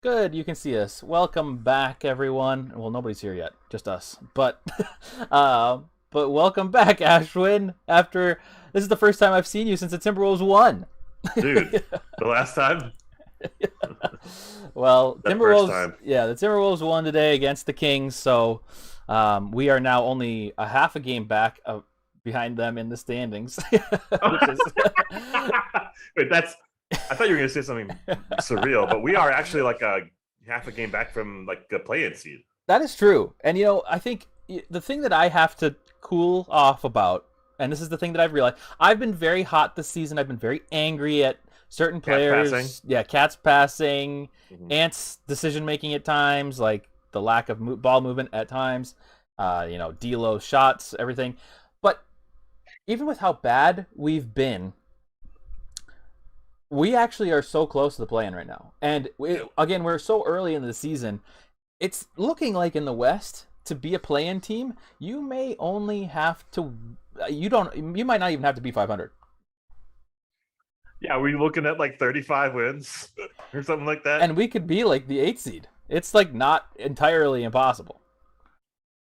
Good, you can see us. Welcome back, everyone. Well, nobody's here yet, just us. But, uh, but welcome back, Ashwin. After this is the first time I've seen you since the Timberwolves won. Dude, the last time? Well, That Timberwolves. first time. Yeah, the Timberwolves won today against the Kings, so we are now only a half a game back behind them in the standings. Which is... Wait, I thought you were going to say something surreal, but we are actually like a half a game back from like a play-in seed. That is true. And, I think the thing that I have to cool off about, and this is the thing that I've realized, I've been very hot this season. I've been very angry at certain players. Passing. Yeah, Cat's passing, Mm-hmm. Ant's decision-making at times, like the lack of ball movement at times, D'Lo's shots, everything. But even with how bad we've been, we actually are so close to the play-in right now. And again, we're so early in the season. It's looking like in the West, to be a play-in team, you may only have to you might not even have to be 500. Yeah, we're looking at like 35 wins or something like that. And we could be like the 8th seed. It's like not entirely impossible.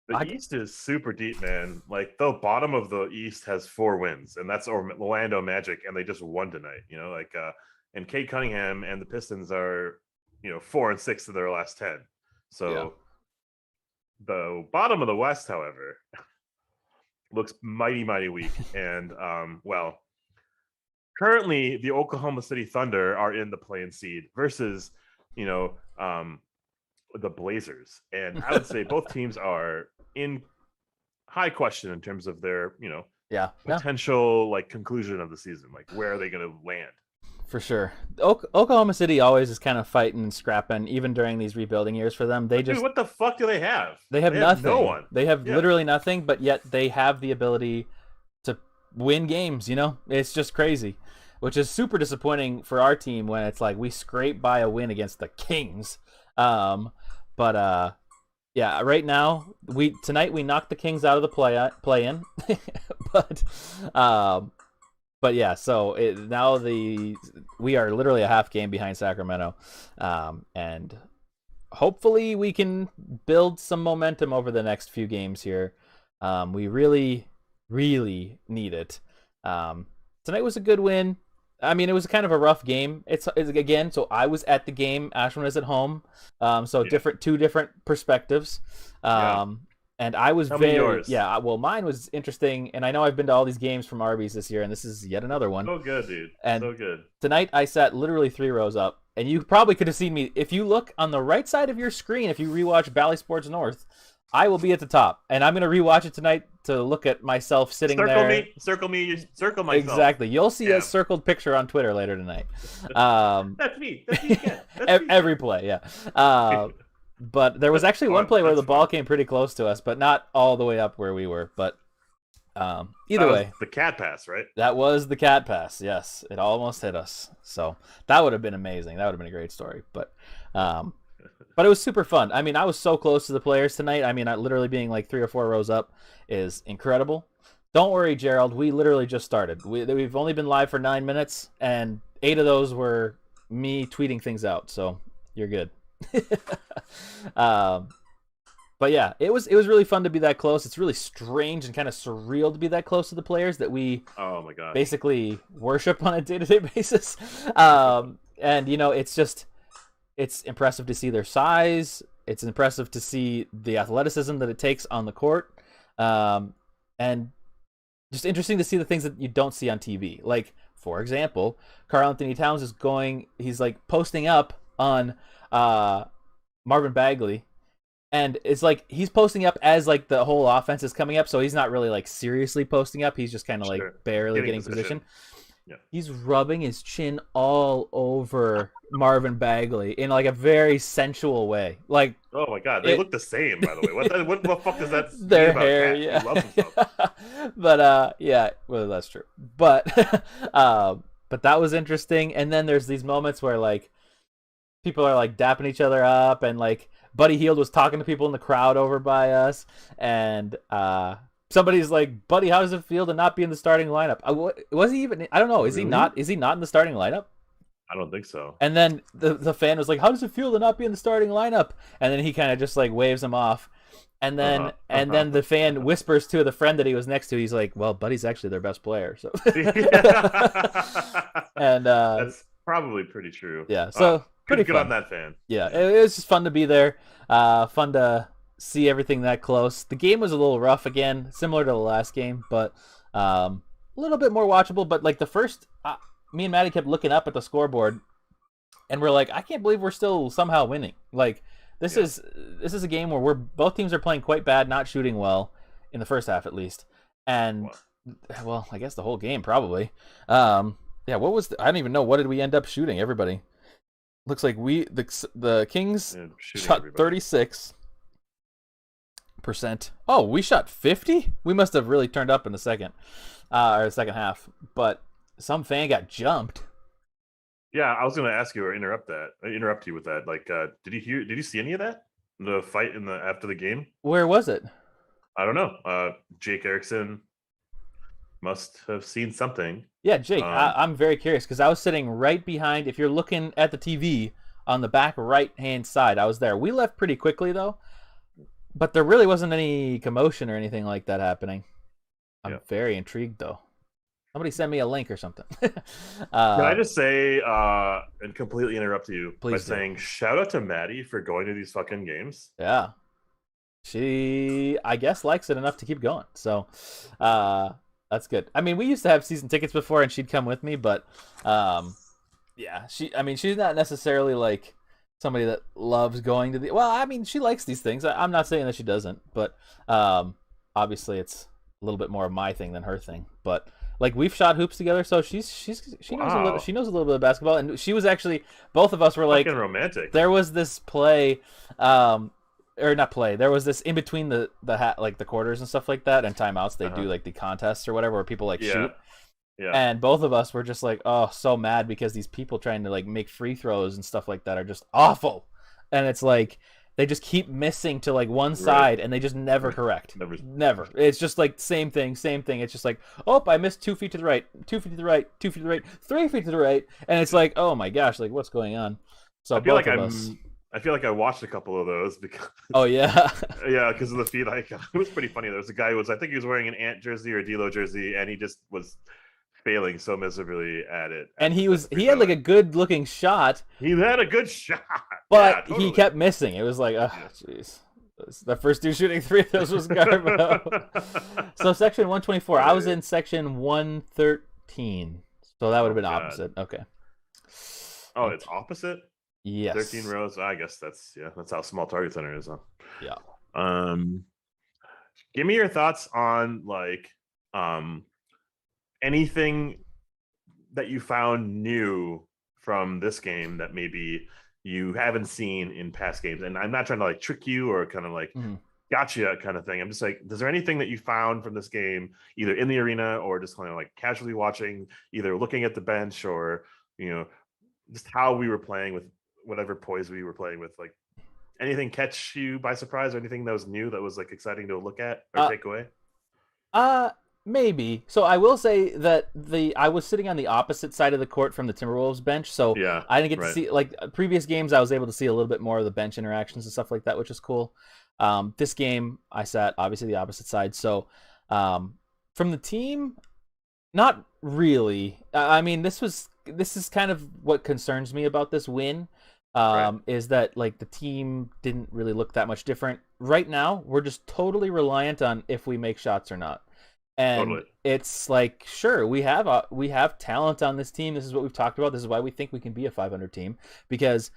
The East is super deep, man. Like the bottom of the East has 4 wins, and that's Orlando Magic, and they just won tonight. And Cade Cunningham and the Pistons are, 4-6 of their last 10. So the bottom of the West, however, looks mighty, mighty weak. And currently the Oklahoma City Thunder are in the play-in seed versus, the Blazers. And I would say both teams are in high question in terms of their, potential like conclusion of the season. Like, where are they going to land? For sure. Oklahoma City always is kind of fighting and scrapping, even during these rebuilding years for them. Dude, what the fuck do they have? They have nothing. No one. They have literally nothing, but yet they have the ability to win games, It's just crazy. which is super disappointing for our team when it's like we scrape by a win against the Kings. But yeah, right now tonight we knocked the Kings out of the play in, but yeah. So now we are literally a half game behind Sacramento, and hopefully we can build some momentum over the next few games here. We really, really need it. Tonight was a good win. I mean, it was kind of a rough game. It's again, so I was at the game. Ashwin was at home. So two different perspectives. And I was yours. Yeah. Well, mine was interesting, and I know I've been to all these games from Arby's this year, and this is yet another one. So good, dude. And so good. Tonight I sat literally 3 rows up, and you probably could have seen me if you look on the right side of your screen. If you rewatch Bally Sports North, I will be at the top, and I'm going to rewatch it tonight to look at myself sitting there. Circle myself. Exactly. You'll see a circled picture on Twitter later tonight. That's me. That's me again. Every play, yeah. But there was actually one play where the ball came pretty close to us, but not all the way up where we were. But either way. The cat pass, right? That was the cat pass, yes. It almost hit us. So that would have been amazing. That would have been a great story. But it was super fun. I mean, I was so close to the players tonight. I mean, literally being like 3 or 4 rows up is incredible. Don't worry, Gerald. We literally just started. We've only been live for 9 minutes, and 8 of those were me tweeting things out. So you're good. But yeah, it was really fun to be that close. It's really strange and kind of surreal to be that close to the players that we basically worship on a day-to-day basis. And it's impressive to see their size. It's impressive to see the athleticism that it takes on the court. And just interesting to see the things that you don't see on TV. Like, for example, Karl Anthony Towns he's like posting up on Marvin Bagley, and it's like he's posting up as like the whole offense is coming up, so he's not really like seriously posting up. He's just kind of like barely getting position. Yeah. He's rubbing his chin all over Marvin Bagley in like a very sensual way. Like, oh my god, they look the same, by the way. What the fuck does that their about hair? Cat? Yeah, he loves himself. But yeah, well, that's true. But but that was interesting. And then there's these moments where like people are like dapping each other up, and like Buddy Hield was talking to people in the crowd over by us, and somebody's like, "Buddy, how does it feel to not be in the starting lineup?" Was he even? I don't know. Is he not? Is he not in the starting lineup? I don't think so. And then the fan was like, "How does it feel to not be in the starting lineup?" And then he kind of just like waves him off. And then then the fan whispers to the friend that he was next to. He's like, "Well, Buddy's actually their best player." So and that's probably pretty true. Yeah. So pretty good fun on that fan. Yeah, it was just fun to be there. Fun to see everything that close. The game was a little rough again, similar to the last game, but a little bit more watchable. But like the first, me and Maddie kept looking up at the scoreboard, and we're like, I can't believe we're still somehow winning. Like this is a game where both teams are playing quite bad, not shooting well in the first half at least, and well, I guess the whole game probably. Yeah, what was I don't even know, what did we end up shooting? Everybody looks like the Kings shot 36%. Oh, we shot 50? We must have really turned up in the second half. But some fan got jumped. Yeah, I was going to ask you or interrupt you with that. Like, did you see any of that? The fight after the game? Where was it? I don't know. Jake Erickson must have seen something. Yeah, Jake, I'm very curious because I was sitting right behind. If you're looking at the TV on the back right-hand side, I was there. We left pretty quickly though, but there really wasn't any commotion or anything like that happening. I'm very intrigued though. Somebody send me a link or something. Can I just say and completely interrupt you by saying shout out to Maddie for going to these fucking games? Yeah, she I guess likes it enough to keep going. So. That's good. I mean, we used to have season tickets before, and she'd come with me, but yeah, she's not necessarily like somebody that loves going to the. Well, I mean, she likes these things. I'm not saying that she doesn't, but obviously it's a little bit more of my thing than her thing. But like we've shot hoops together, so she knows a little bit of basketball, and she was actually both of us were like fucking romantic. There was this play. Or not play. There was this in between the quarters and stuff like that, and timeouts. They do like the contests or whatever, where people like shoot. Yeah. And both of us were just like, oh, so mad because these people trying to like make free throws and stuff like that are just awful. And it's like they just keep missing to like one Right. side and they just never correct. Never. Never. It's just like same thing, same thing. It's just like, oh, I missed 2 feet to the right, 2 feet to the right, 2 feet to the right, 3 feet to the right, and it's like, oh my gosh, like what's going on? So I feel both like of us. I feel like I watched a couple of those because Oh yeah. yeah, because of the feed icon. It was pretty funny. There was a guy who was, I think he was wearing an Ant jersey or a D'Lo jersey, and he just was failing so miserably at it And at the free he had throw like a line. good looking shot, He had a good shot. Yeah, but he totally. kept missing. It was like, oh Yeah. jeez. The first dude shooting 3 of those was Garbo. So section 124. I was Right. in section 113. So that would have Oh been god. opposite. Okay. Oh, it's opposite. 13 Yes. rows. I guess that's how small Target Center is. Huh? Yeah. Um, give me your thoughts on like um anything that you found new from this game that maybe you haven't seen in past games. And I'm not trying to like trick you or kind of like Mhm. gotcha kind of thing. I'm just like, is there anything that you found from this game, either in the arena or just kind of like casually watching, either looking at the bench or, you know, just how we were playing with whatever poise we were playing with? Like anything catch you by surprise or anything that was new that was like exciting to look at or Uh, take away? Uh maybe. So I will say that the I was sitting on the opposite side of the court from the Timberwolves bench, so Yeah, I didn't get to right. see like previous games I was able to see a little bit more of the bench interactions and stuff like that, which is cool. This game I sat obviously the opposite side. So um from the team, not really. I mean, this is kind of what concerns me about this win. Right. Is that like the team didn't really look that much different. Right now, we're just totally reliant on if we make shots or not. And Totally. it's like, sure, we have talent on this team. This is what we've talked about. This is why we think we can be a 500 team because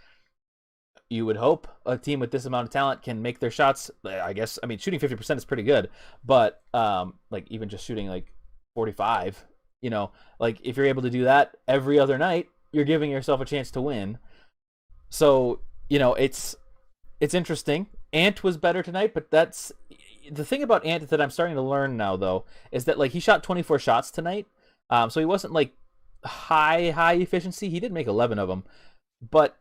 you would hope a team with this amount of talent can make their shots. I guess I mean shooting 50% is pretty good, but like even just shooting like 45, like if you're able to do that every other night, you're giving yourself a chance to win. So it's interesting. Ant was better tonight, but that's the thing about Ant that I'm starting to learn now though is that like he shot 24 shots tonight, so he wasn't like high efficiency. He did make 11 of them, but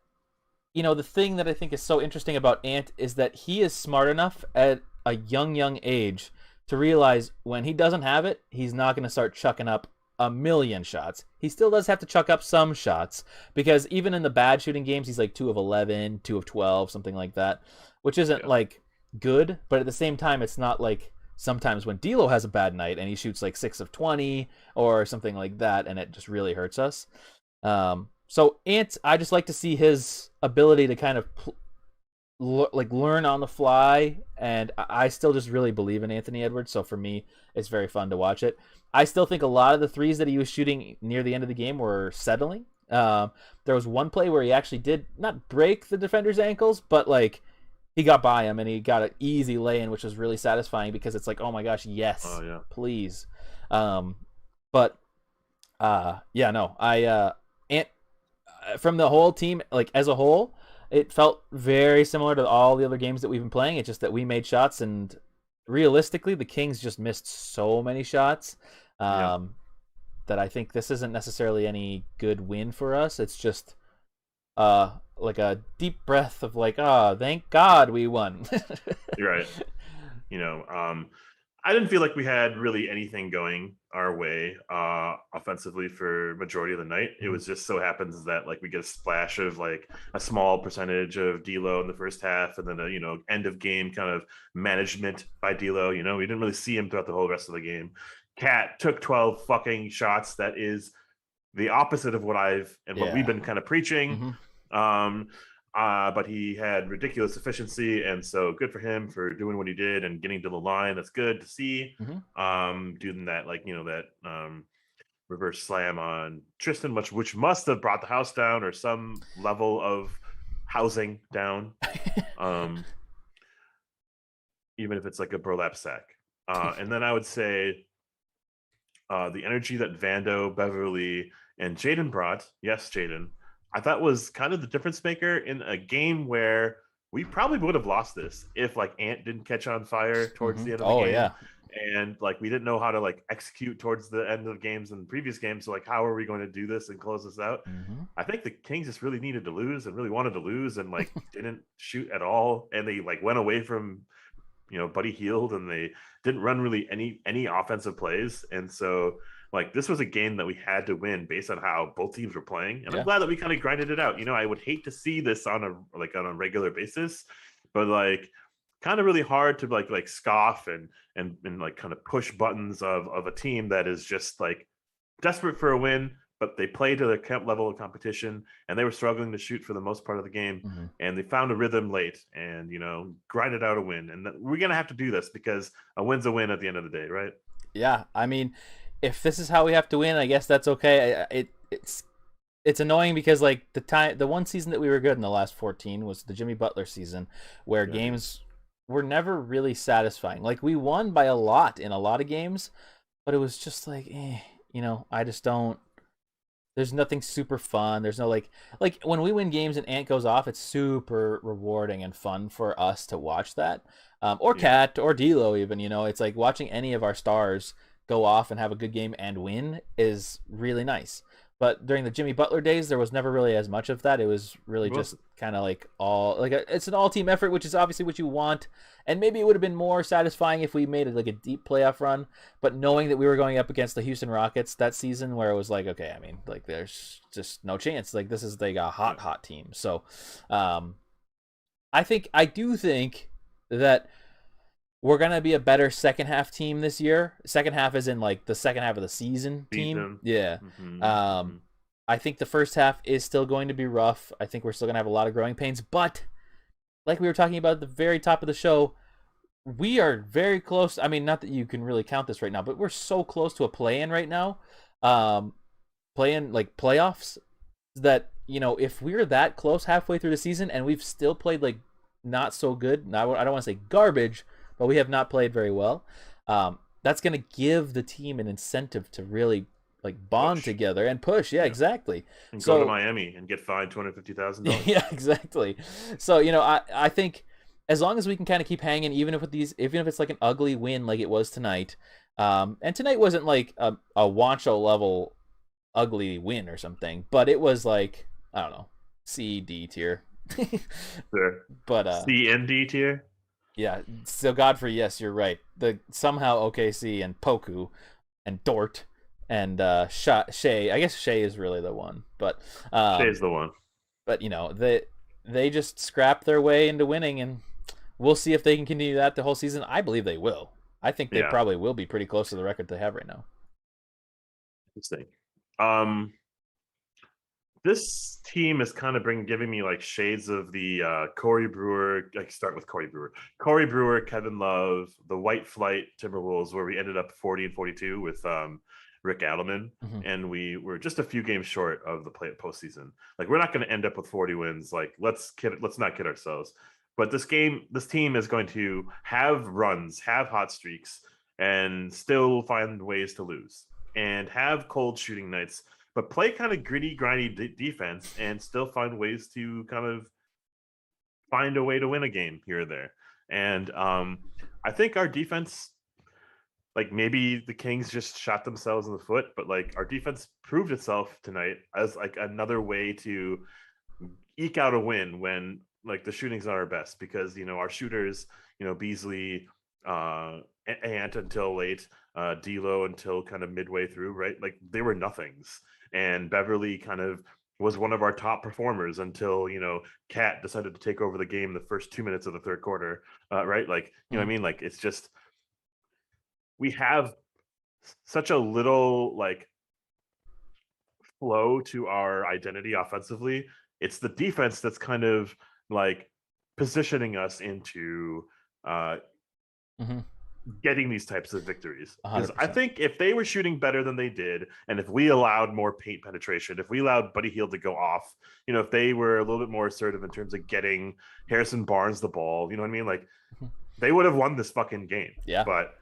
the thing that I think is so interesting about Ant is that he is smart enough at a young age to realize when he doesn't have it, he's not going to start chucking up a million shots. He still does have to chuck up some shots because even in the bad shooting games, he's like 2 of 11, 2 of 12, something like that, which isn't Yeah. like good, but at the same time, it's not like sometimes when D'Lo has a bad night and he shoots like 6 of 20 or something like that, and it just really hurts us. So Ant, I just like to see his ability to kind of like learn on the fly, and I still just really believe in Anthony Edwards. So for me, it's very fun to watch it. I still think a lot of the threes that he was shooting near the end of the game were settling. There was one play where he actually did not break the defender's ankles, but like he got by him and he got an easy lay-in, which was really satisfying because it's like, oh my gosh, Oh yes, yeah. please. But yeah, no, Ant from the whole team, like as a whole, it felt very similar to all the other games that we've been playing. It's just that we made shots, and realistically, the Kings just missed so many shots Yeah. that I think this isn't necessarily any good win for us. It's just like a deep breath of like, oh, thank God we won. You're right. You know, I didn't feel like we had really anything going our way offensively for majority of the night. It was just so happens that like we get a splash of like a small percentage of D'Lo in the first half, and then a end of game kind of management by D'Lo. We didn't really see him throughout the whole rest of the game. Cat took 12 fucking shots. That is the opposite of what what we've Yeah. been kind of preaching. Hmm. Um, but he had ridiculous efficiency, and so good for him for doing what he did and getting to the line. That's good to see. Hmm. Doing that reverse slam on Tristan, which must have brought the house down or some level of housing down. Um, even if it's like a burlap sack. And then I would say the energy that Vando, Beverly, and Jaden brought, yes, Jaden, I thought was kind of the difference maker in a game where we probably would have lost this if like Ant didn't catch on fire towards the end of the Oh game. yeah. And like we didn't know how to like execute towards the end of games and previous games. So like, how are we going to do this and close this out? I think the Kings just really needed to lose and really wanted to lose and like didn't shoot at all. And they like went away from Buddy Hield, and they didn't run really any offensive plays. And so like this was a game that we had to win based on how both teams were playing. And I'm glad that we kind of grinded it out. I would hate to see this on a regular basis, but like kind of really hard to like scoff and like kind of push buttons of a team that is just like desperate for a win, but they played to their camp level of competition, and they were struggling to shoot for the most part of the game. And they found a rhythm late, and grinded out a win. And we're gonna have to do this because a win's a win at the end of the day, right? Yeah, I mean, if this is how we have to win, I guess that's okay. It's annoying because like the one season that we were good in the last 14 was the Jimmy Butler season, where games were never really satisfying. Like we won by a lot in a lot of games, but it was just like, I just don't. There's nothing super fun. There's no like when we win games and Ant goes off, it's super rewarding and fun for us to watch that. Or Cat or D'Lo even. It's like watching any of our stars go off and have a good game and win is really nice. But during the Jimmy Butler days, there was never really as much of that. It was really just kind of like it's an all-team effort, which is obviously what you want. And maybe it would have been more satisfying if we made it like a deep playoff run. But knowing that we were going up against the Houston Rockets that season, where it was like, okay, I mean, like there's just no chance. Like this is like a hot team. So, I do think that we're gonna be a better second half team this year. Second half is in like the second half of the season team. Yeah. I think the first half is still going to be rough. I think we're still gonna have a lot of growing pains. But like we were talking about at the very top of the show, we are very close. I mean, not that you can really count this right now, but we're so close to a play-in right now. Play-in like playoffs that if we're that close halfway through the season and we've still played like not so good. I don't want to say garbage, but we have not played very well. That's going to give the team an incentive to really like bond together and push. Yeah, exactly. And go to Miami and get fined $250,000. Yeah, exactly. So I think as long as we can kind of keep hanging, even if it's like an ugly win like it was tonight, and tonight wasn't like a Wancho level ugly win or something, but it was like I don't know, C D tier. Sure. But C and D tier. Yeah, so Godfrey, yes, you're right. The somehow OKC and Poku and Dort and Shea. I guess Shea is really the one, but Shea's the one. But they just scrap their way into winning, and we'll see if they can continue that the whole season. I believe they will. I think they probably will be pretty close to the record they have right now. Interesting. This team is kind of giving me like shades of the Corey Brewer. Like start with Corey Brewer, Kevin Love, the White Flight Timberwolves, where we ended up 40-42 with Rick Adelman, and we were just a few games short of the postseason. Like we're not going to end up with 40 wins. Like let's not kid ourselves. But this team is going to have runs, have hot streaks, and still find ways to lose, and have cold shooting nights, but play kind of gritty, grindy defense and still find ways to kind of find a way to win a game here or there. And I think our defense, like maybe the Kings just shot themselves in the foot, but like our defense proved itself tonight as like another way to eke out a win when like the shooting's not our best, because our shooters, Beasley, Ant until late, D'Lo until kind of midway through, right? Like they were nothings. And Beverly kind of was one of our top performers until, Cat decided to take over the game the first 2 minutes of the third quarter, right? Like, what I mean? Like, it's just, we have such a little, like, flow to our identity offensively. It's the defense that's kind of, like, positioning us into getting these types of victories. Because I think if they were shooting better than they did, and if we allowed more paint penetration, if we allowed Buddy Hield to go off, if they were a little bit more assertive in terms of getting Harrison Barnes the ball, you know what I mean? Like they would have won this fucking game. Yeah. But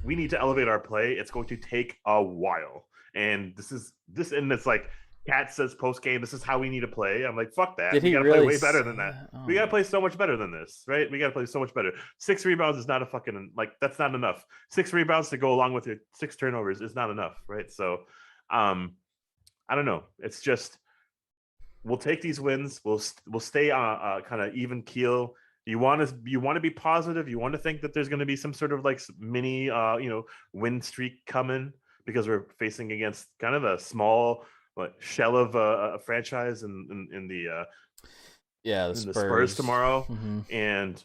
we need to elevate our play. It's going to take a while. And and it's like Cat says post game, this is how we need to play. I'm like, fuck that. Did We he got to play really way better say than that. that? We got to Oh. play so much better than this, right? We got to play so much better. 6 rebounds is not a fucking, like, that's not enough. 6 rebounds to go along with your 6 turnovers is not enough, right? So, I don't know. It's just, we'll take these wins. We'll stay on kind of even keel. You want to be positive. You want to think that there's going to be some sort of like mini win streak coming, because we're facing against kind of a small shell of a franchise in the Spurs tomorrow. Mm-hmm. And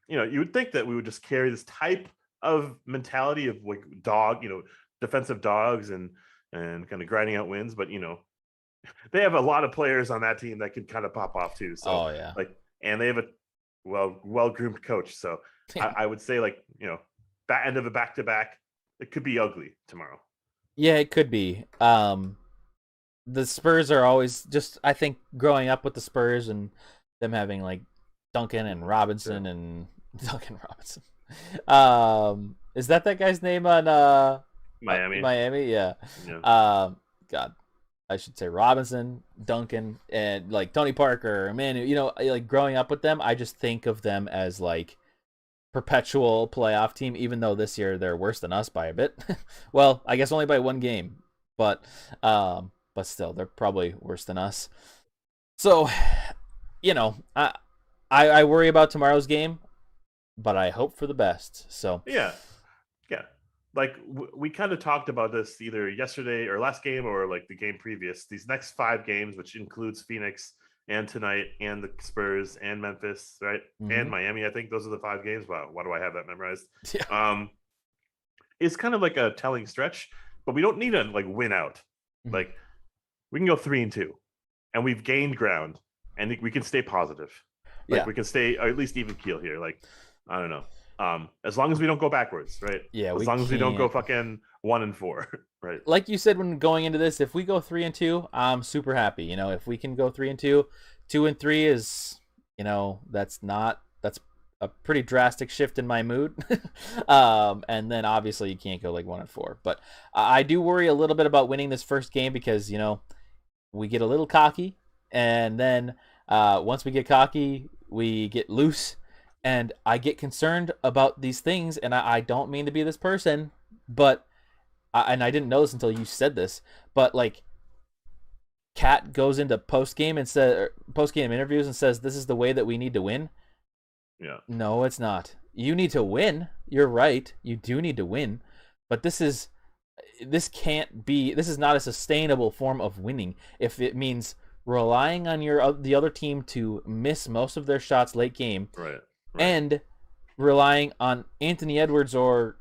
you would think that we would just carry this type of mentality of like defensive dogs and kind of grinding out wins, but they have a lot of players on that team that can kind of pop off too. So and they have a well-groomed coach. So I would say that end of a back-to-back, it could be ugly tomorrow. Yeah, it could be. The Spurs are always just, I think, growing up with the Spurs and them having like Duncan and Robinson and Duncan Robinson. Is that guy's name on Miami? Miami, yeah. God, I should say Robinson, Duncan, and like Tony Parker, Manu. Like growing up with them, I just think of them as like perpetual playoff team, even though this year they're worse than us by a bit. Well, I guess only by 1 game, but still, they're probably worse than us. So, I worry about tomorrow's game, but I hope for the best. So yeah. Like we kind of talked about this either yesterday or last game or like the game previous. These next 5 games, which includes Phoenix and tonight and the Spurs and Memphis, right? Mm-hmm. And Miami. I think those are the 5 games. Wow, why do I have that memorized? Yeah. It's kind of like a telling stretch, but we don't need to like win out. Mm-hmm. Like we can go 3-2, and we've gained ground, and we can stay positive. Like we can stay or at least even keel here. Like I don't know. As long as we don't go backwards, right? Yeah, as long as we don't go fucking 1-4, right? Like you said when going into this, if we go 3-2, I'm super happy. If we can go 3-2, 2-3 is, that's a pretty drastic shift in my mood. And then obviously you can't go like 1-4. But I do worry a little bit about winning this first game because we get a little cocky, and then once we get cocky, we get loose. And I get concerned about these things, and I don't mean to be this person, but and I didn't know this until you said this, but like Kat goes into post-game interviews and says this is the way that we need to win. Yeah. No, it's not. You need to win. You're right. You do need to win, but this is not a sustainable form of winning if it means relying on the other team to miss most of their shots late game. Right. And relying on Anthony Edwards or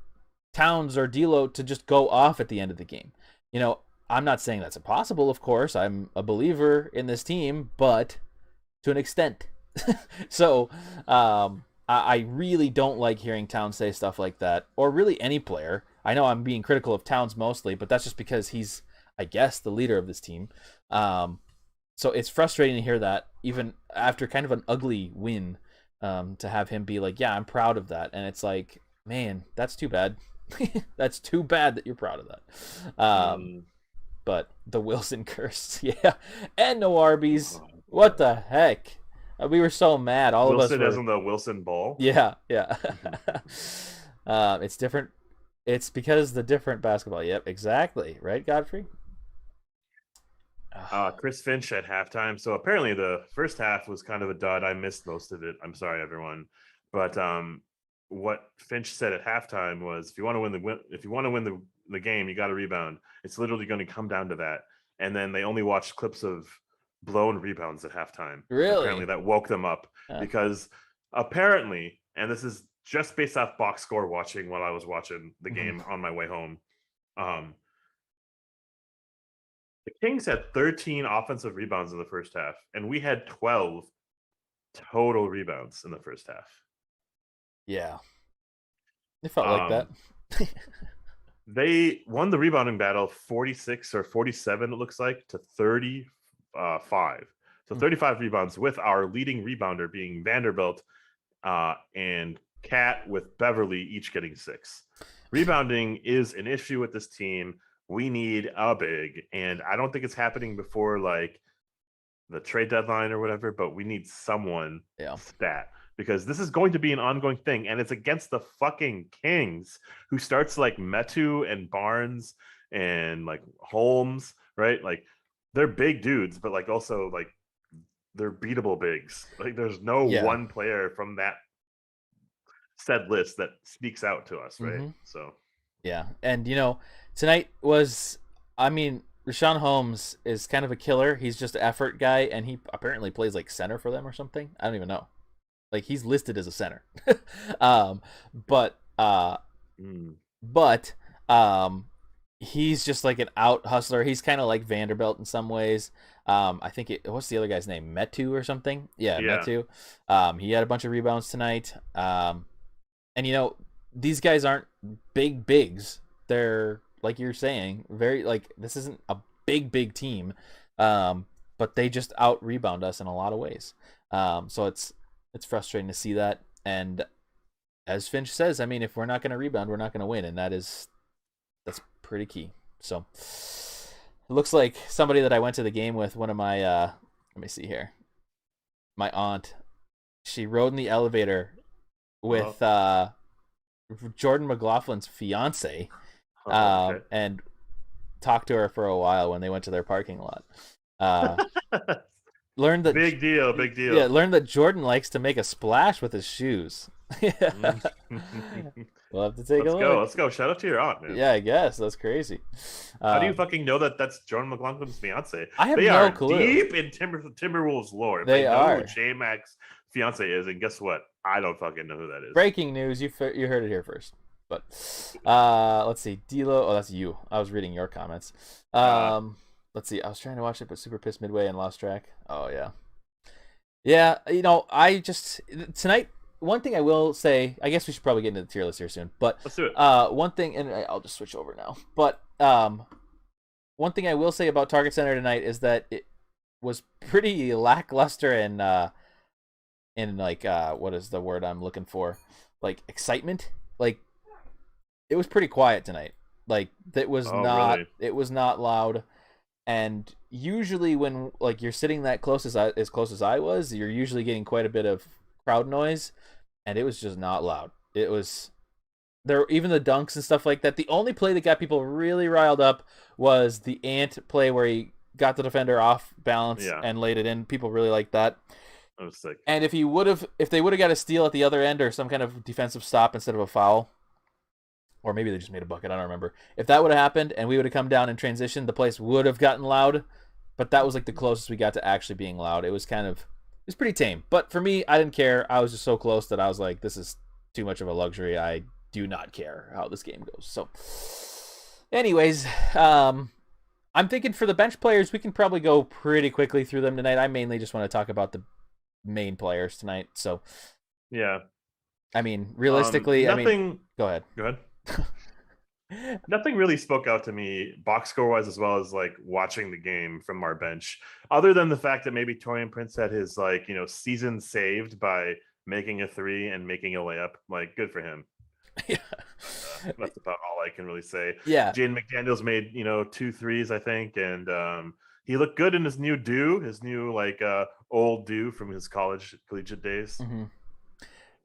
Towns or D'Lo to just go off at the end of the game. I'm not saying that's impossible, of course. I'm a believer in this team, but to an extent. So I really don't like hearing Towns say stuff like that, or really any player. I know I'm being critical of Towns mostly, but that's just because he's, I guess, the leader of this team. So it's frustrating to hear that, even after kind of an ugly win. To have him be like, yeah, I'm proud of that. And it's like, man, that's too bad. That's too bad that you're proud of that. But the Wilson curse, yeah. And no Arby's. What the heck? We were so mad. All Wilson of us isn't the Wilson ball. Yeah. It's different. It's because the different basketball. Yep, exactly. Right, Godfrey? Chris Finch at halftime. So apparently the first half was kind of a dud. I missed most of it. I'm sorry, everyone. But what Finch said at halftime was, if you want to win the game, you got to rebound. It's literally going to come down to that. And then they only watched clips of blown rebounds at halftime. Really? Apparently that woke them up because apparently, and this is just based off box score watching while I was watching the game on my way home. The Kings had 13 offensive rebounds in the first half, and we had 12 total rebounds in the first half. Yeah. It felt like that. They won the rebounding battle 46 or 47, it looks like, to 35. So 35 rebounds, with our leading rebounder being Vanderbilt and Cat with Beverly each getting 6. Rebounding is an issue with this team. we need a big, and I don't think it's happening before like the trade deadline or whatever, but we need someone Yeah. stat because this is going to be an ongoing thing, and it's against the fucking Kings, who starts like Metu and Barnes and like Holmes, right? Like they're big dudes, but like also like they're beatable bigs. Like there's no Yeah. one player from that said list that speaks out to us, right? Mm-hmm. So Yeah, and tonight was, I mean, Rashawn Holmes is kind of a killer. He's just an effort guy, and he apparently plays like center for them or something. I don't even know. Like he's listed as a center, um, but but he's just like an out hustler. He's kind of like Vanderbilt in some ways. I think what's the other guy's name? Metu or something? Yeah, Metu. He had a bunch of rebounds tonight. And these guys aren't big bigs. They're like you're saying, very like this isn't a big team. But they just out rebound us in a lot of ways. So it's frustrating to see that. And as Finch says, I mean, if we're not going to rebound, we're not going to win, and that's pretty key. So it looks like somebody that I went to the game with, one of my let me see here, my aunt, she rode in the elevator with Jordan McLaughlin's fiance, okay. and talked to her for a while when they went to their parking lot. Learned that big deal. Yeah, learned that Jordan likes to make a splash with his shoes. We'll have to take a look. Let's go. Shout out to your aunt, man. Yeah, I guess that's crazy. How do you fucking know that that's Jordan McLaughlin's fiance? I have no clue. Deep in Timberwolves lore. They are. Know who J-Mac's fiance is, and guess what? I don't fucking know who that is. Breaking news. You heard it here first. But let's see. D'Lo. Oh, that's you. I was reading your comments. Let's see. I was trying to watch it, but super pissed midway and lost track. Oh yeah. Yeah, I just tonight. One thing I will say, I guess we should probably get into the tier list here soon. But let's do it. One thing, and I'll just switch over now. But one thing I will say about Target Center tonight is that it was pretty lackluster in like what is the word I'm looking for? Like excitement. Like it was pretty quiet tonight. Like it was not loud. And usually when like you're sitting that close as I was, you're usually getting quite a bit of crowd noise, and it was just not loud. It was there, even the dunks and stuff like that. The only play that got people really riled up was the Ant play where he got the defender off balance and laid it in. People really liked that. That was sick. And if they would have got a steal at the other end or some kind of defensive stop instead of a foul, or maybe they just made a bucket, I don't remember. If that would have happened and we would have come down in transition, the place would have gotten loud. But that was like the closest we got to actually being loud. It was pretty tame. But for me, I didn't care. I was just so close that I was like, this is too much of a luxury. I do not care how this game goes. So anyways, I'm thinking for the bench players, we can probably go pretty quickly through them tonight. I mainly just want to talk about the main players tonight. So yeah. I mean, realistically, go ahead. Go ahead. Nothing really spoke out to me box score wise, as well as like watching the game from our bench, other than the fact that maybe Torian Prince had his season saved by making a 3 and making a layup. Like, good for him. Yeah. That's about all I can really say. Yeah. Jaden McDaniels made 2 threes, I think, and he looked good in his new old do from his collegiate days. Mm-hmm.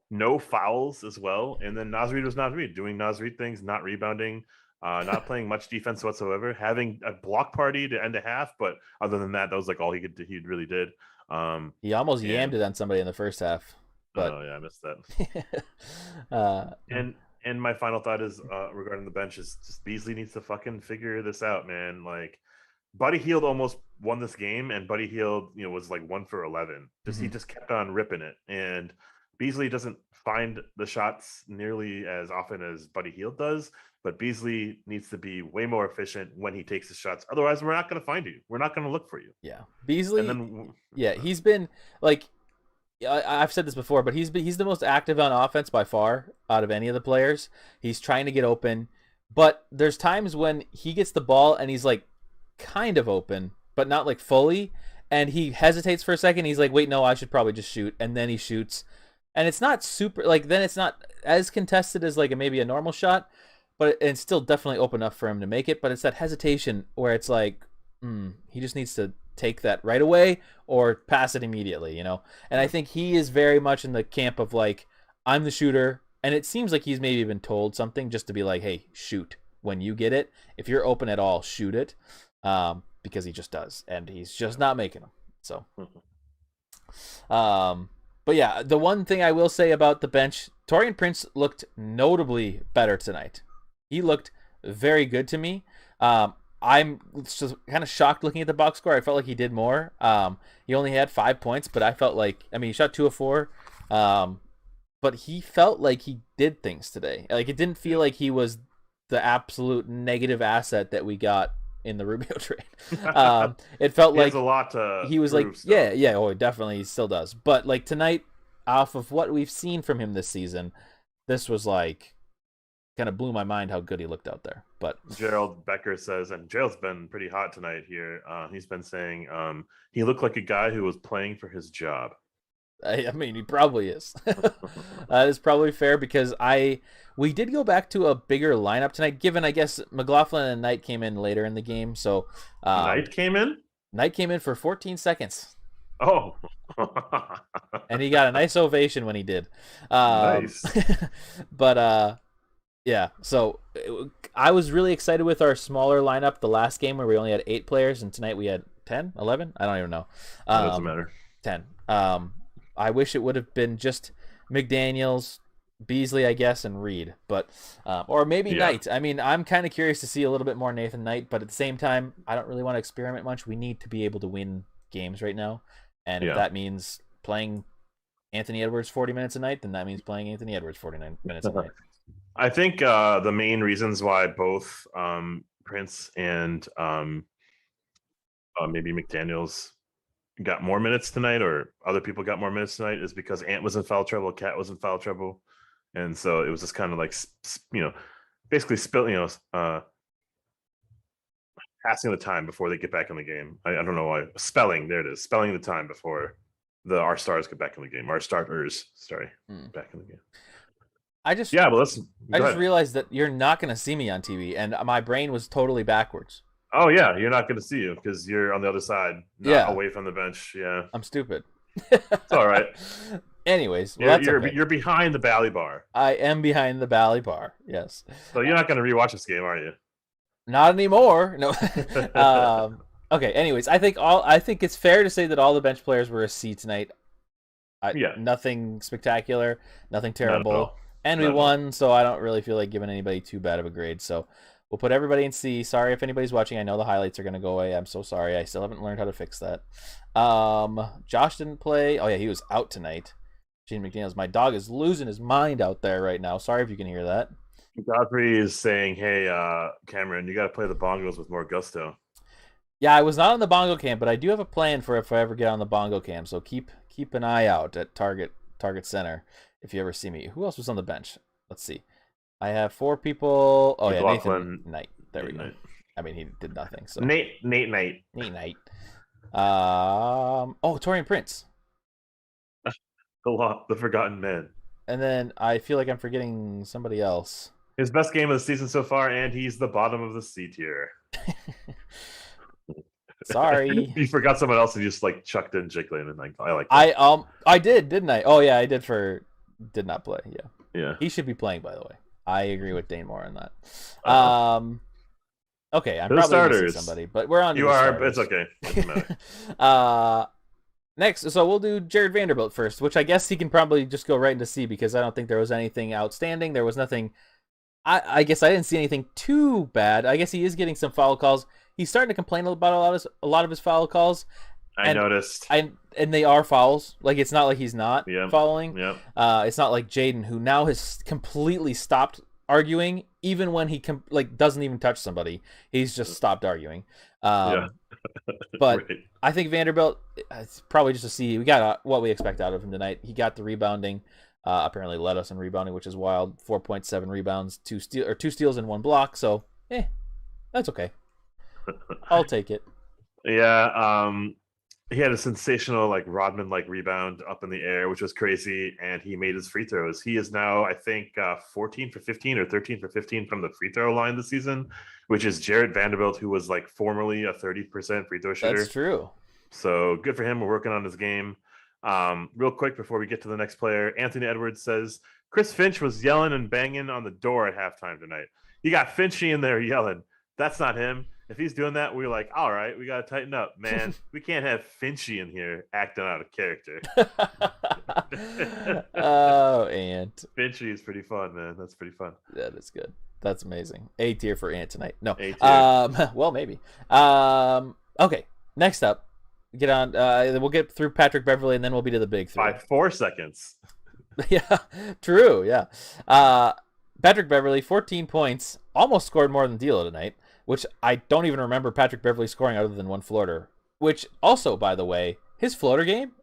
No fouls as well, and then Naz Reid was Naz Reid, doing Naz Reid things, not rebounding, not playing much defense whatsoever, having a block party to end a half, but other than that was like all he really did. He almost yammed it on somebody in the first half. But oh yeah, I missed that. And my final thought is regarding the bench is just Beasley needs to fucking figure this out, man. Like Buddy Hield almost won this game, and Buddy Hield was like 1 for 11. He just kept on ripping it, and Beasley doesn't find the shots nearly as often as Buddy Hield does, but Beasley needs to be way more efficient when he takes his shots. Otherwise, we're not going to find you. We're not going to look for you. Yeah. Beasley, he's been like, I've said this before, but he's the most active on offense by far out of any of the players. He's trying to get open, but there's times when he gets the ball and he's like kind of open, but not like fully, and he hesitates for a second. He's like, wait, no, I should probably just shoot, and then he shoots. And it's not super, like, then it's not as contested as like maybe a normal shot, but it's still definitely open enough for him to make it. But it's that hesitation where it's like, he just needs to take that right away or pass it immediately, And I think he is very much in the camp of like, I'm the shooter, and it seems like he's maybe been told something just to be like, hey, shoot when you get it. If you're open at all, shoot it, because he just does, and he's just not making them. So, but yeah, the one thing I will say about the bench, Taurean Prince looked notably better tonight. He looked very good to me. I'm just kind of shocked looking at the box score. I felt like he did more. He only had 5 points, but I felt like, he shot 2 of 4. But he felt like he did things today. Like, it didn't feel like he was the absolute negative asset that we got in the Rubio trade. It felt he like has a lot to he was like, still. yeah, oh, definitely he still does. But like tonight, off of what we've seen from him this season, this was like kind of blew my mind how good he looked out there. But Gerald Becker says, and Gerald's been pretty hot tonight here. He's been saying he looked like a guy who was playing for his job. I mean, he probably is. That is probably fair because we did go back to a bigger lineup tonight, given, I guess, McLaughlin and Knight came in later in the game. So Knight came in? Knight came in for 14 seconds. Oh. And he got a nice ovation when he did. Nice. But, yeah, so I was really excited with our smaller lineup the last game where we only had 8 players, and tonight we had 10, 11? I don't even know. It doesn't matter. 10. I wish it would have been just McDaniels, Beasley, I guess, and Reed, but or maybe Knight. I mean, I'm kind of curious to see a little bit more Nathan Knight, but at the same time, I don't really want to experiment much. We need to be able to win games right now, and if that means playing Anthony Edwards 40 minutes a night, then that means playing Anthony Edwards 49 minutes a night. I think the main reasons why both Prince and maybe McDaniels got more minutes tonight, or other people got more minutes tonight, is because Ant was in foul trouble, Cat was in foul trouble, and so it was just kind of like, basically passing the time before they get back in the game. I don't know why. Spelling the time before our stars get back in the game. Our starters, back in the game. I just realized that you're not going to see me on TV, and my brain was totally backwards. Oh yeah, you're not going to see you because you're on the other side, away from the bench. Yeah, I'm stupid. It's all right. Anyways, you're behind the Bally bar. I am behind the Bally bar. Yes. So you're not going to rewatch this game, are you? Not anymore. No. Okay. Anyways, I think it's fair to say that all the bench players were a C tonight. Nothing spectacular, nothing terrible, and we won. So I don't really feel like giving anybody too bad of a grade. So we'll put everybody in C. Sorry if anybody's watching. I know the highlights are going to go away. I'm so sorry. I still haven't learned how to fix that. Josh didn't play. Oh, yeah, he was out tonight. Gene McDaniels. My dog is losing his mind out there right now. Sorry if you can hear that. Godfrey is saying, hey, Cameron, you got to play the bongos with more gusto. Yeah, I was not on the bongo cam, but I do have a plan for if I ever get on the bongo cam. So keep an eye out at Target Center if you ever see me. Who else was on the bench? Let's see. I have 4 people. Oh, yeah, Nathan Knight. There we go. I mean, he did nothing. So Nate Knight. Taurean Prince. The forgotten man. And then I feel like I'm forgetting somebody else. His best game of the season so far, and he's the bottom of the C tier. Sorry. You forgot someone else and you just like chucked in Jiggling, and I like that. I did, didn't I? Oh yeah, I did did not play. Yeah. He should be playing, by the way. I agree with Dane Moore on that. Okay, I'm probably missing somebody, but we're on to it's okay. It doesn't matter. Next, so we'll do Jared Vanderbilt first, which I guess he can probably just go right into C because I don't think there was anything outstanding. There was nothing. I guess I didn't see anything too bad. I guess he is getting some foul calls. He's starting to complain about a lot of his foul calls. I noticed. And they are fouls. Like, it's not like he's not fouling. Yeah. It's not like Jaden, who now has completely stopped arguing, even when he doesn't even touch somebody. He's just stopped arguing. But right. I think Vanderbilt, it's probably just a C. We got what we expect out of him tonight. He got the rebounding. Apparently led us in rebounding, which is wild. 4.7 rebounds, 2 steals and 1 block. So, that's okay. I'll take it. Yeah. He had a sensational like Rodman like rebound up in the air, which was crazy, and he made his free throws. He is now, I think, 14 for 15 or 13 for 15 from the free throw line this season, which is Jarrett Vanderbilt, who was like formerly a 30% free throw That's shooter. true. So good for him. We're working on his game. Real quick before we get to the next player, Anthony Edwards says Chris Finch was yelling and banging on the door at halftime tonight. You got Finchy in there yelling. That's not him. If he's doing that, we're like, all right, we got to tighten up, man. We can't have Finchy in here acting out of character. Oh, and Finchy is pretty fun, man. That's pretty fun. that is good. That's amazing. A tier for Ant tonight. No. A tier. Well, maybe. Okay. Next up, get on. We'll get through Patrick Beverly, and then we'll be to the big three. By 4 seconds. Yeah, true. Yeah. Patrick Beverly, 14 points, almost scored more than D'Lo tonight, which I don't even remember Patrick Beverly scoring other than one floater. Which also, by the way, his floater game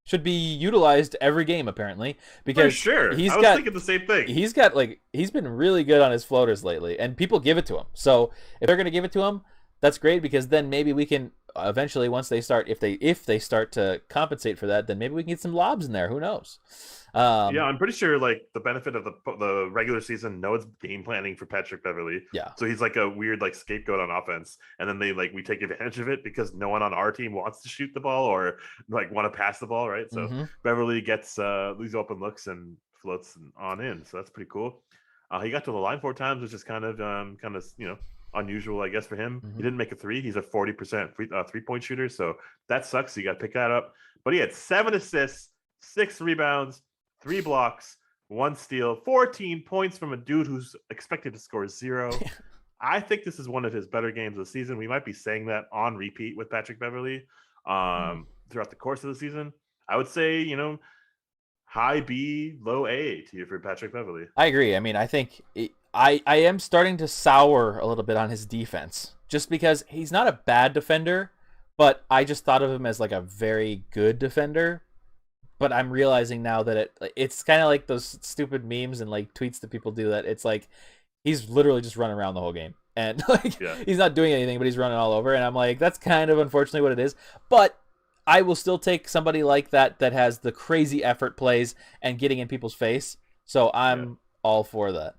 should be utilized every game apparently because For sure. I was thinking the same thing. He's been really good on his floaters lately, and people give it to him. So if they're gonna give it to him, that's great because then maybe we can eventually once they start if they start to compensate for that, then maybe we can get some lobs in there. Who knows? Yeah, I'm pretty sure like the benefit of the regular season, no one's game planning for Patrick Beverly. Yeah. So he's like a weird like scapegoat on offense, and then we take advantage of it because no one on our team wants to shoot the ball or like want to pass the ball, right? So Beverly gets these open looks and floats on in. So that's pretty cool. He got to the line 4 times, which is kind of unusual, I guess, for him. He didn't make a 3. He's a 40% 3-point shooter, so that sucks. So you got to pick that up. But he had 7 assists, 6 rebounds, 3 blocks, 1 steal, 14 points from a dude who's expected to score 0. I think this is one of his better games of the season. We might be saying that on repeat with Patrick Beverly throughout the course of the season. I would say, high B, low A tier for Patrick Beverly. I agree. I mean, I think I am starting to sour a little bit on his defense just because he's not a bad defender, but I just thought of him as like a very good defender. But I'm realizing now that it's kind of like those stupid memes and like tweets that people do that it's like he's literally just running around the whole game and he's not doing anything, but he's running all over. And I'm like, that's kind of unfortunately what it is. But I will still take somebody like that has the crazy effort plays and getting in people's face. So I'm all for that.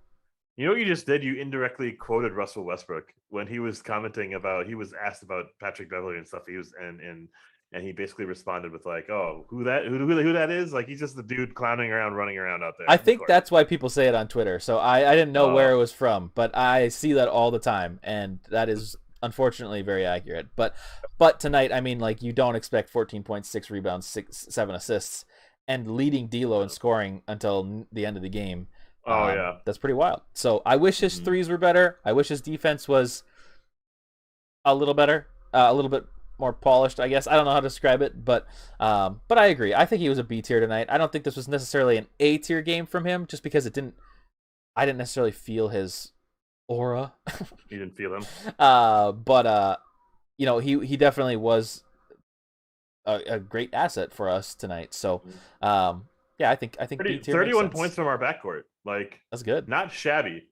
You know what you just did? You indirectly quoted Russell Westbrook when he was commenting he was asked about Patrick Beverly and stuff. He was and he basically responded with like, "Oh, who that is? Like he's just the dude clowning around, running around out there." I think that's why people say it on Twitter. So I didn't know where it was from, but I see that all the time, and that is unfortunately very accurate. But tonight, I mean, like you don't expect 14 points, 6 rebounds, 7 assists, and leading D'Lo in scoring until the end of the game. Yeah, that's pretty wild. So I wish his threes were better. I wish his defense was a little better, a little bit more polished, I guess. I don't know how to describe it, but I agree. I think he was a B tier tonight. I don't think this was necessarily an A tier game from him, just because I didn't necessarily feel his aura. You didn't feel him, but he definitely was a great asset for us tonight. So yeah, I think B tier. 31 points from our backcourt, like that's good. Not shabby.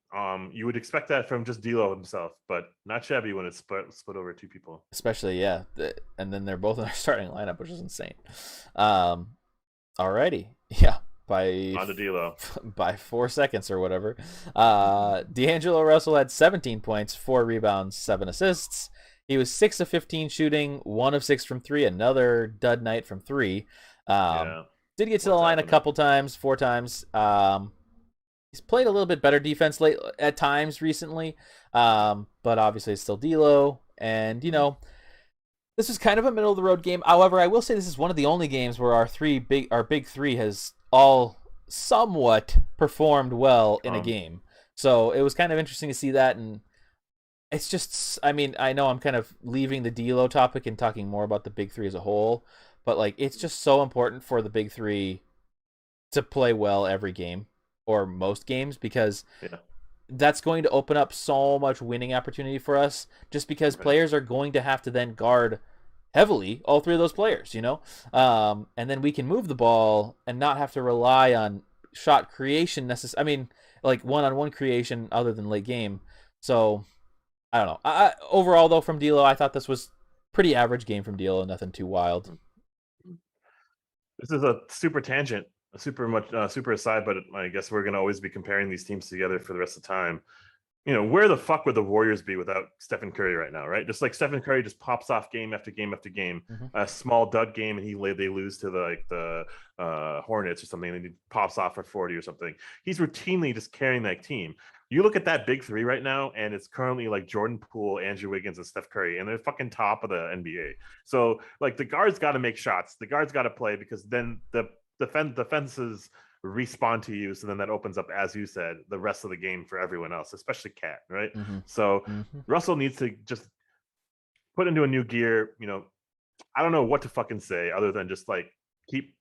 You would expect that from just D'Lo himself, but not shabby when it's split over 2 people. Especially, yeah, and then they're both in our starting lineup, which is insane. Alrighty, yeah, on to D'Lo by 4 seconds or whatever. D'Angelo Russell had 17 points, 4 rebounds, 7 assists. He was 6 of 15 shooting, 1 of 6 from 3. Another dud night from 3. Did get to the line a couple times, 4 times. He's played a little bit better defense at times recently, but obviously it's still D'Lo. And this is kind of a middle of the road game. However, I will say this is one of the only games where our big three has all somewhat performed well in a game. So it was kind of interesting to see that. And it's just, I mean, I know I'm kind of leaving the D'Lo topic and talking more about the big three as a whole, but like it's just so important for the big three to play well every game or most games, because that's going to open up so much winning opportunity for us, just because players are going to have to then guard heavily all 3 of those players, and then we can move the ball and not have to rely on shot creation I mean, like one-on-one creation other than late game. So I don't know. Overall, though, from D'Lo, I thought this was pretty average game from D'Lo, nothing too wild. This is a super tangent, a super aside, but I guess we're gonna always be comparing these teams together for the rest of the time. Where the fuck would the Warriors be without Stephen Curry right now, right? Just like Stephen Curry just pops off game after game after game, a small dud game, and they lose to the Hornets or something, and he pops off for 40 or something. He's routinely just carrying that team. You look at that big three right now, and it's currently like Jordan Poole, Andrew Wiggins, and Steph Curry, and they're fucking top of the NBA. So like the guards got to make shots, the guards got to play, because then the defenses respawn to you, so then that opens up, as you said, the rest of the game for everyone else, especially Cat, right? So Russell needs to just put into a new gear. I don't know what to fucking say other than just like keep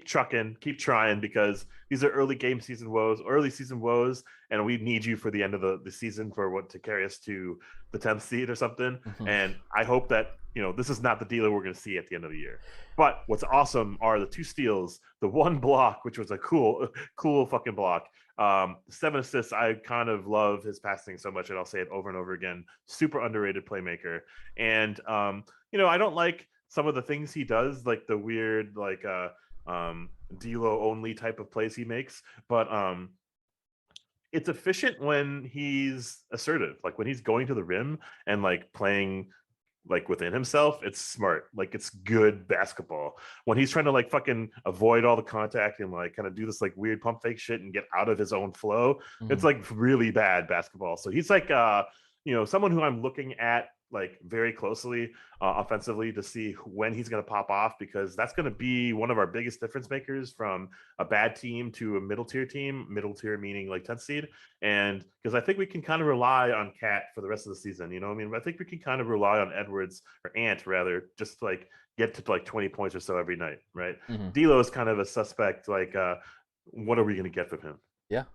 trucking, keep trying, because these are early season woes, and we need you for the end of the season for what to carry us to the 10th seed or something. And I hope that this is not the dealer we're going to see at the end of the year. But what's awesome are the 2 steals, the 1 block, which was a cool fucking block. 7 assists. I kind of love his passing so much, and I'll say it over and over again. Super underrated playmaker. And I don't like some of the things he does, like the weird D'Lo only type of plays he makes, but it's efficient when he's assertive, like when he's going to the rim and like playing like within himself. It's smart, like it's good basketball. When he's trying to like fucking avoid all the contact and like kind of do this like weird pump fake shit and get out of his own flow, it's like really bad basketball. So he's like someone who I'm looking at like very closely offensively to see when he's going to pop off, because that's going to be one of our biggest difference makers from a bad team to a middle tier team, middle tier meaning like 10th seed. And because I think we can kind of rely on Cat for the rest of the season, I think we can kind of rely on Edwards, or Ant rather, just to like get to like 20 points or so every night, right? D'Lo is kind of a suspect, like what are we going to get from him? Yeah,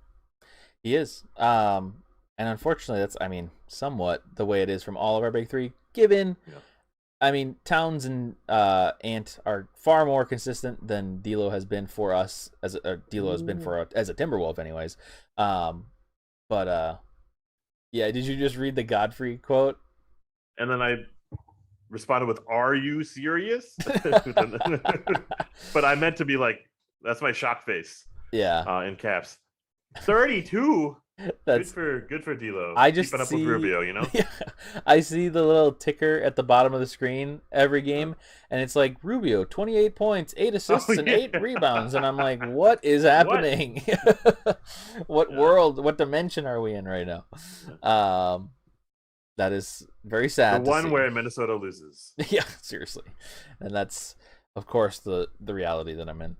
he is. And unfortunately, that's, somewhat the way it is from all of our big three, given, Towns and Ant are far more consistent than D'Lo has been for us, as a Timberwolf anyways. Yeah, did you just read the Godfrey quote? And then I responded with, "Are you serious?" But I meant to be like, that's my shock face. Yeah. In caps. 32. That's good for D'Lo. I just keeping up see, with Rubio, Yeah, I see the little ticker at the bottom of the screen every game, and it's like Rubio 28 points, 8 assists, and 8 rebounds, and I'm like, what is happening? What world, what dimension are we in right now? That is very sad. The one where Minnesota loses. Yeah, seriously, and that's of course the reality that I'm in.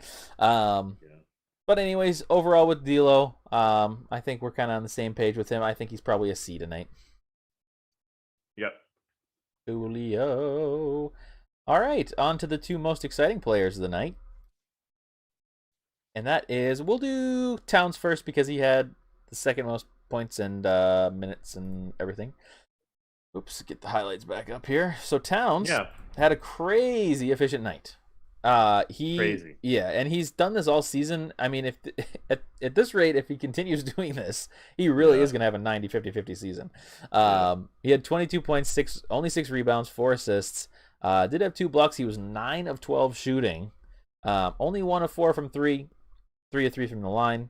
But anyways, overall with D'Lo, I think we're kind of on the same page with him. I think he's probably a C tonight. Yep. Julio. All right, on to the 2 most exciting players of the night. And that is, we'll do Towns first because he had the second most points and minutes and everything. Oops, get the highlights back up here. So Towns had a crazy efficient night. Crazy. Yeah, and he's done this all season. If at this rate, if he continues doing this, he really is going to have a 90-50-50 season. He had 22 points, only 6 rebounds, 4 assists. Did have 2 blocks. He was 9 of 12 shooting. Only 1 of 4 from 3, 3 of 3 from the line.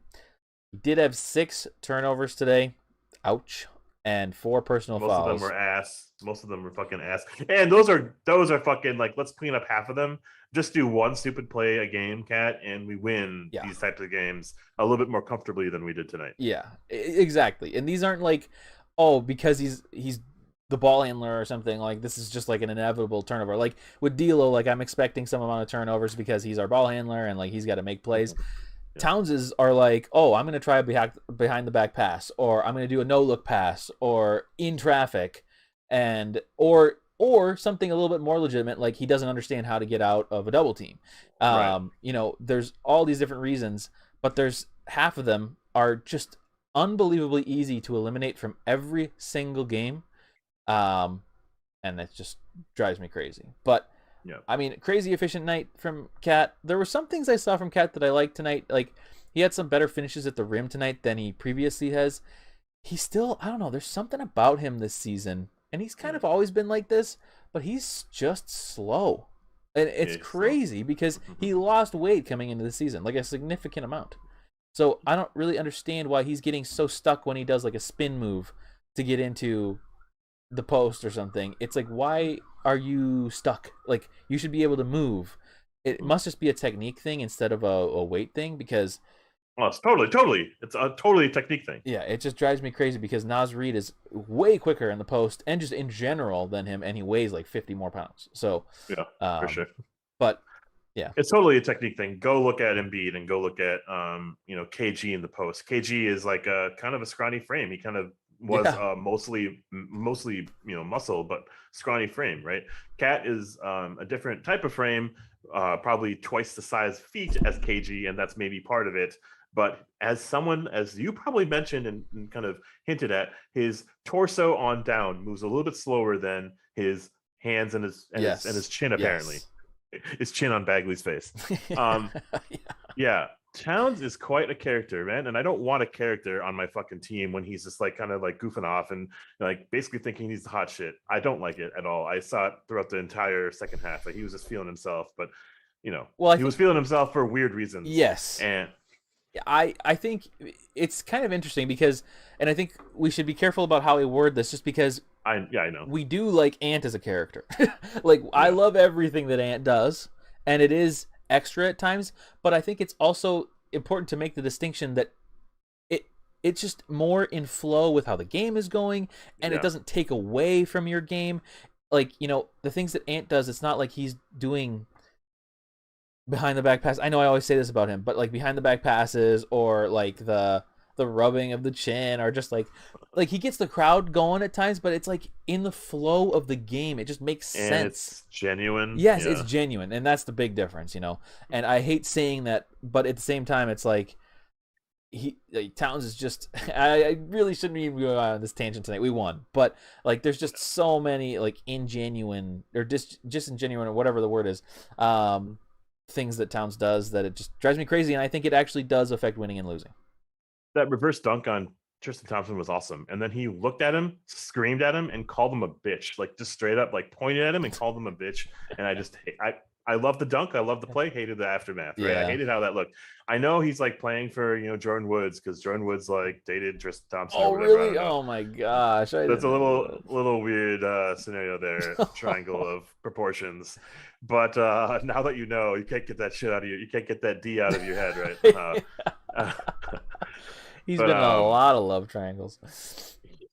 He did have 6 turnovers today. Ouch. And 4 personal fouls. Most of them were ass. Most of them were fucking ass. And those are fucking like, let's clean up half of them. Just do one stupid play a game, Cat, and we win these types of games a little bit more comfortably than we did tonight. Yeah, exactly. And these aren't like, because he's the ball handler or something. Like, this is just like an inevitable turnover. Like with D'Lo, like I'm expecting some amount of turnovers because he's our ball handler and like he's got to make plays. Yeah. Towns's are like, I'm going to try a behind the back pass, or I'm going to do a no look pass, or in traffic, and or something a little bit more legitimate, like he doesn't understand how to get out of a double team. There's all these different reasons, but there's half of them are just unbelievably easy to eliminate from every single game. And that just drives me crazy. But crazy efficient night from Cat. There were some things I saw from Cat that I liked tonight. Like he had some better finishes at the rim tonight than he previously has. He still, I don't know, there's something about him this season. and he's kind of always been like this, but he's just slow. And it's crazy because he lost weight coming into the season, like a significant amount. So I don't really understand why he's getting so stuck when he does like a spin move to get into the post or something. It's like, why are you stuck? Like, you should be able to move. It must just be a technique thing instead of a weight thing, because it's totally. It's a totally technique thing. yeah, it just drives me crazy because Naz Reid is way quicker in the post and just in general than him, and he weighs like 50 more pounds. So yeah, for sure. But yeah, it's totally a technique thing. Go look at Embiid and go look at KG in the post. KG is like a kind of a scrawny frame. He kind of was mostly muscle, but scrawny frame, right? Cat is a different type of frame, probably twice the size feet as KG, and that's maybe part of it. But as you probably mentioned and kind of hinted at, his torso on down moves a little bit slower than his hands and his chin, apparently. His chin on Bagley's face. Yeah. Towns is quite a character, man, and I don't want a character on my fucking team when he's just like kind of like goofing off and like basically thinking he's the hot shit. I don't like it at all. I saw it throughout the entire second half. Like, he was just feeling himself, but he was feeling himself for weird reasons. Yes, and I think it's kind of interesting because, and I think we should be careful about how we word this, just because I know we do like Ant as a character. I love everything that Ant does, and it is extra at times, but I think it's also important to make the distinction that it's just more in flow with how the game is going, and it doesn't take away from your game. Like, the things that Ant does, it's not like he's doing behind the back pass. I know I always say this about him, but like behind the back passes, or like the rubbing of the chin, or just like he gets the crowd going at times, but it's like in the flow of the game. It just makes sense. It's genuine. Yes, it's genuine, and that's the big difference, And I hate saying that, but at the same time, it's like Towns is just. I really shouldn't even go on this tangent tonight. We won, but like there's just so many like ingenuine or just ingenuine or whatever the word is, things that Towns does that it just drives me crazy, and I think it actually does affect winning and losing. That reverse dunk on Tristan Thompson was awesome. And then he looked at him, screamed at him, and called him a bitch. Like, just straight up, like, pointed at him and called him a bitch. And I love the dunk. I love the play. Hated the aftermath. Right? I hated how that looked. I know he's like playing for Jordan Woods, because Jordan Woods like dated Tristan Thompson. Oh, really? Oh my gosh! That's a little weird scenario there. Triangle of proportions. But now that you can't get that shit out of you. You can't get that D out of your head, right? He's been in a lot of love triangles.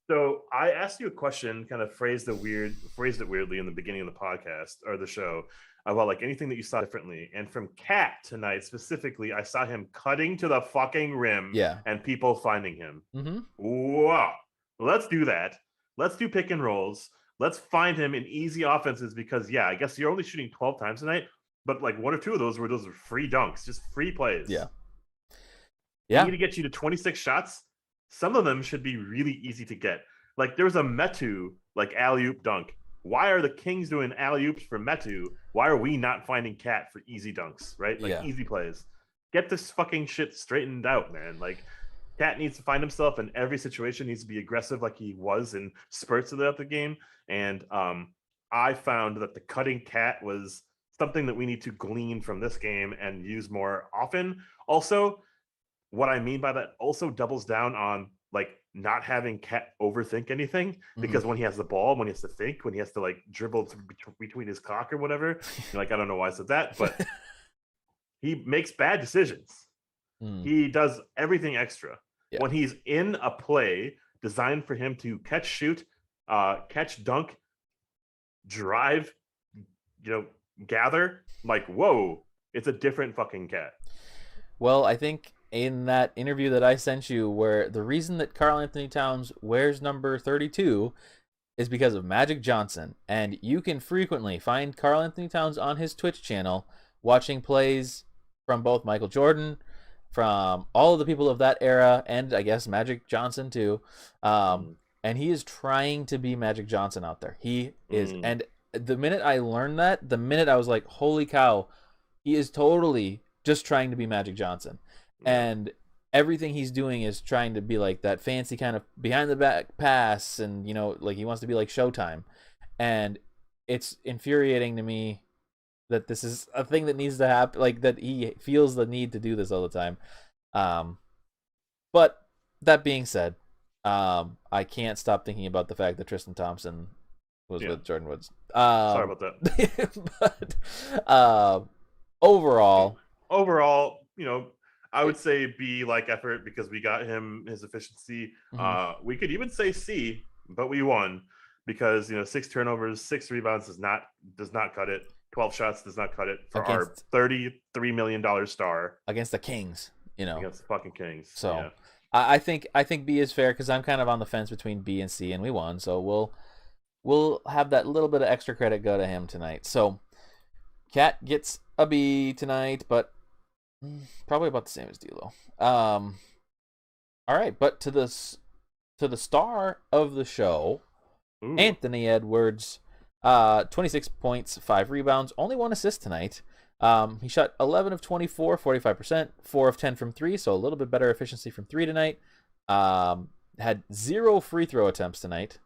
So I asked you a question, kind of phrased it weirdly in the beginning of the podcast or the show, about like anything that you saw differently. And from Cat tonight specifically, I saw him cutting to the fucking rim, and people finding him. Mm-hmm. Wow. Let's do that. Let's do pick and rolls. Let's find him in easy offenses, because I guess you're only shooting 12 times tonight, but like one or two of those were free dunks, just free plays. Yeah. I need to get you to 26 shots. Some of them should be really easy to get. Like, there was a Metu like alley-oop dunk. Why are the Kings doing alley-oops for Metu? Why are we not finding Cat for easy dunks, right? Like, easy plays. Get this fucking shit straightened out, man. Like, Cat needs to find himself in every situation, needs to be aggressive like he was in spurts throughout the game. And I found that the cutting Cat was something that we need to glean from this game and use more often. Also, what I mean by that also doubles down on like not having Cat overthink anything, because when he has the ball, when he has to think, when he has to like dribble between his cock or whatever, like, I don't know why I said that, but he makes bad decisions. He does everything extra. When he's in a play designed for him to catch, shoot, catch, dunk, drive, gather, like, whoa, it's a different fucking Cat. Well, I think in that interview that I sent you, where the reason that Karl Anthony Towns wears number 32 is because of Magic Johnson. And you can frequently find Karl Anthony Towns on his Twitch channel watching plays from both Michael Jordan, from all of the people of that era, and I guess Magic Johnson too. And he is trying to be Magic Johnson out there. He is. And the minute I learned that, the minute I was like, holy cow, he is totally just trying to be Magic Johnson. And everything he's doing is trying to be like that fancy kind of behind the back pass, and like he wants to be like Showtime, and it's infuriating to me that this is a thing that needs to happen, like that he feels the need to do this all the time. But that being said, I can't stop thinking about the fact that Tristan Thompson was with Jordan Woods. Sorry about that. But overall, I would say B like effort because we got him his efficiency. mm-hmm. We could even say C, but we won because 6 turnovers, 6 rebounds does not cut it. 12 shots does not cut it for our $33 million star against the Kings. Against the fucking Kings. So yeah. I think B is fair because I'm kind of on the fence between B and C, and we won. So we'll have that little bit of extra credit go to him tonight. So Cat gets a B tonight, but probably about the same as D'Lo. All right, but to the star of the show, Ooh. Anthony Edwards, 26 points, 5 rebounds, only 1 assist tonight. He shot 11 of 24, 45%, 4 of 10 from 3, so a little bit better efficiency from 3 tonight. Had 0 free throw attempts tonight.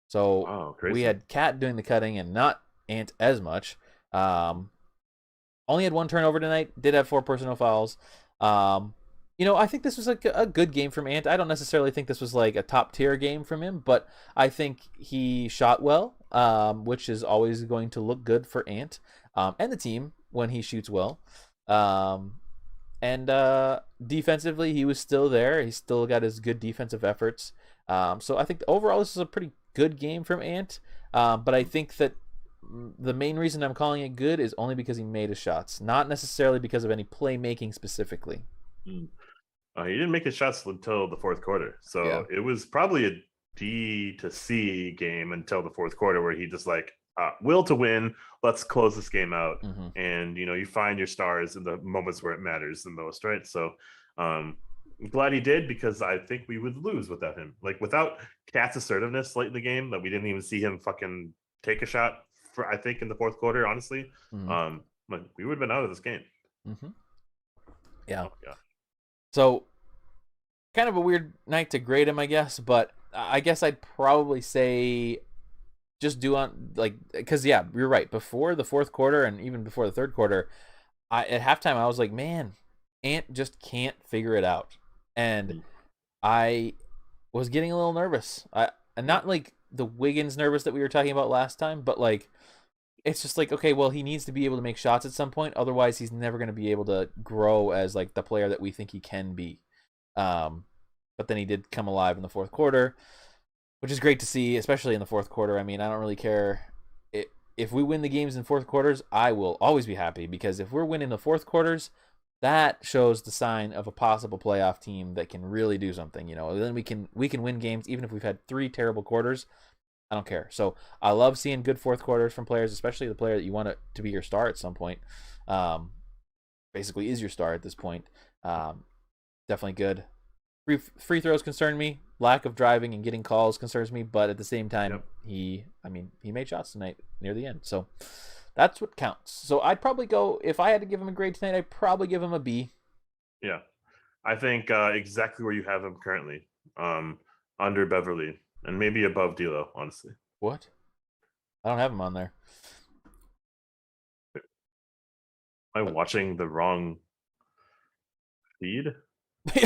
So we had Cat doing the cutting and not Ant as much. Only had 1 turnover tonight, did have 4 personal fouls. I think this was a good game from Ant. I don't necessarily think this was like a top tier game from him, but I think he shot well, which is always going to look good for Ant and the team when he shoots well. And defensively, he was still there. He still got his good defensive efforts. So I think overall this is a pretty good game from Ant. But I think that the main reason I'm calling it good is only because he made his shots, not necessarily because of any playmaking specifically. He didn't make his shots until the fourth quarter. So It was probably a D to C game until the fourth quarter where he just will to win. Let's close this game out. Mm-hmm. And, you find your stars in the moments where it matters the most, right? So I'm glad he did because I think we would lose without him. Without Cat's assertiveness late in the game, that we didn't even see him fucking take a shot for, I think, in the fourth quarter, honestly. Mm-hmm. We would have been out of this game. Mm-hmm. Yeah. Oh, yeah. So kind of a weird night to grade him, I guess, but I guess I'd probably say just do on because you're right. Before the fourth quarter and even before the third quarter, at halftime I was like, man, Ant just can't figure it out, and I was getting a little nervous. And not like the Wiggins nervous that we were talking about last time, but it's just okay, well, he needs to be able to make shots at some point, otherwise he's never going to be able to grow as the player that we think he can be. But then he did come alive in the fourth quarter, which is great to see, especially in the fourth quarter. I mean, I don't really care if we win the games in fourth quarters. I will always be happy because if we're winning the fourth quarters, that shows the sign of a possible playoff team that can really do something. Then we can win games even if we've had 3 terrible quarters. I don't care. So I love seeing good fourth quarters from players, especially the player that you want it to be your star at some point. Basically is your star at this point. Definitely good. Free throws concern me. Lack of driving and getting calls concerns me. But at the same time, he made shots tonight near the end. So that's what counts. So I'd probably go, if I had to give him a grade tonight, I'd probably give him a B. Yeah. I think exactly where you have him currently. Under Beverly. And maybe above D'Lo, honestly. What? I don't have him on there. Am I watching the wrong feed?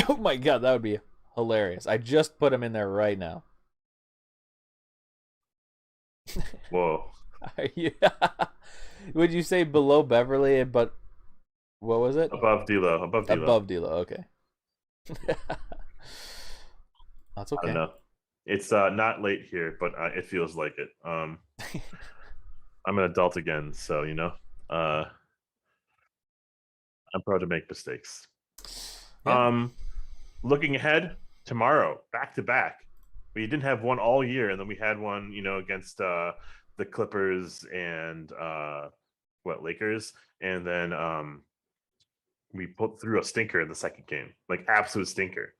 Oh my god, that would be hilarious. I just put him in there right now. Whoa. Would you say below Beverly, but what was it? Above D'Lo. Above D'Lo, okay. That's okay. I don't know. It's not late here, but it feels like it. I'm an adult again, so I'm proud to make mistakes. Yeah. Looking ahead, tomorrow, back to back. We didn't have one all year, and then we had one, against the Clippers and Lakers, and then we put through a stinker in the second game, absolute stinker.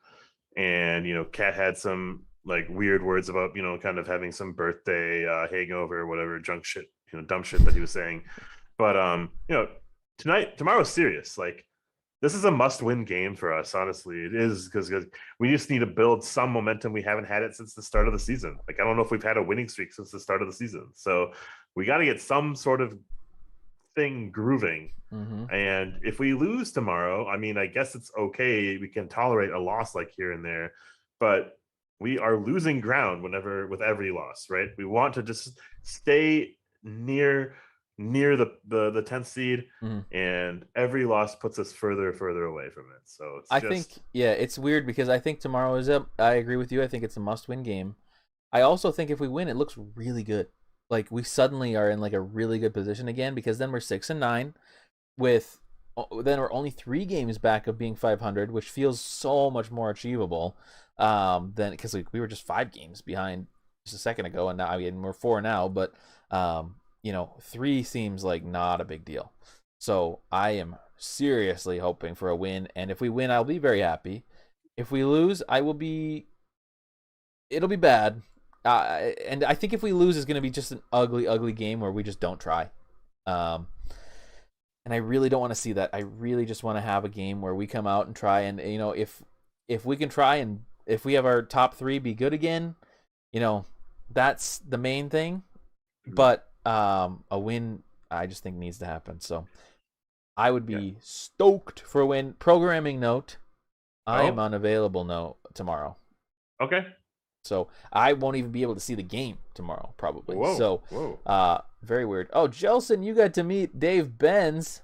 And Cat had some weird words about kind of having some birthday hangover, whatever junk shit, dumb shit that he was saying. But tomorrow's serious. this is a must-win game for us. Honestly, it is because we just need to build some momentum. We haven't had it since the start of the season. Like I don't know if we've had a winning streak since the start of the season. So we got to get some sort of thing grooving. Mm-hmm. And if we lose tomorrow, I mean, I guess it's okay. We can tolerate a loss like here and there, but we are losing ground with every loss, right? We want to just stay near the 10th seed, Mm-hmm. and every loss puts us further away from it. So it's I think, just yeah, it's weird because I think tomorrow is a. I agree with you. I think it's a must-win game. I also think if we win, it looks really good. Like we suddenly are in like a really good position again because then we're 6-9 with then we're only 3 games back of being 500, which feels so much more achievable than because we were just 5 games behind just a second ago, and now I mean we're 4 now, but 3 seems like not a big deal. So I am seriously hoping for a win, and if we win, I'll be very happy. If we lose, I will be. It'll be bad, and I think if we lose, it's going to be just an ugly game where we just don't try. Um, and I really don't want to see that. I really just want to have a game where we come out and try, and if we can try and if we have our top 3 be good again, that's the main thing. But a win, I just think needs to happen. So I would be stoked for a win. Programming note: I am unavailable tomorrow. okay. So I won't even be able to see the game tomorrow, probably. Whoa. Very weird. Oh, Jelson, you got to meet Dave Benz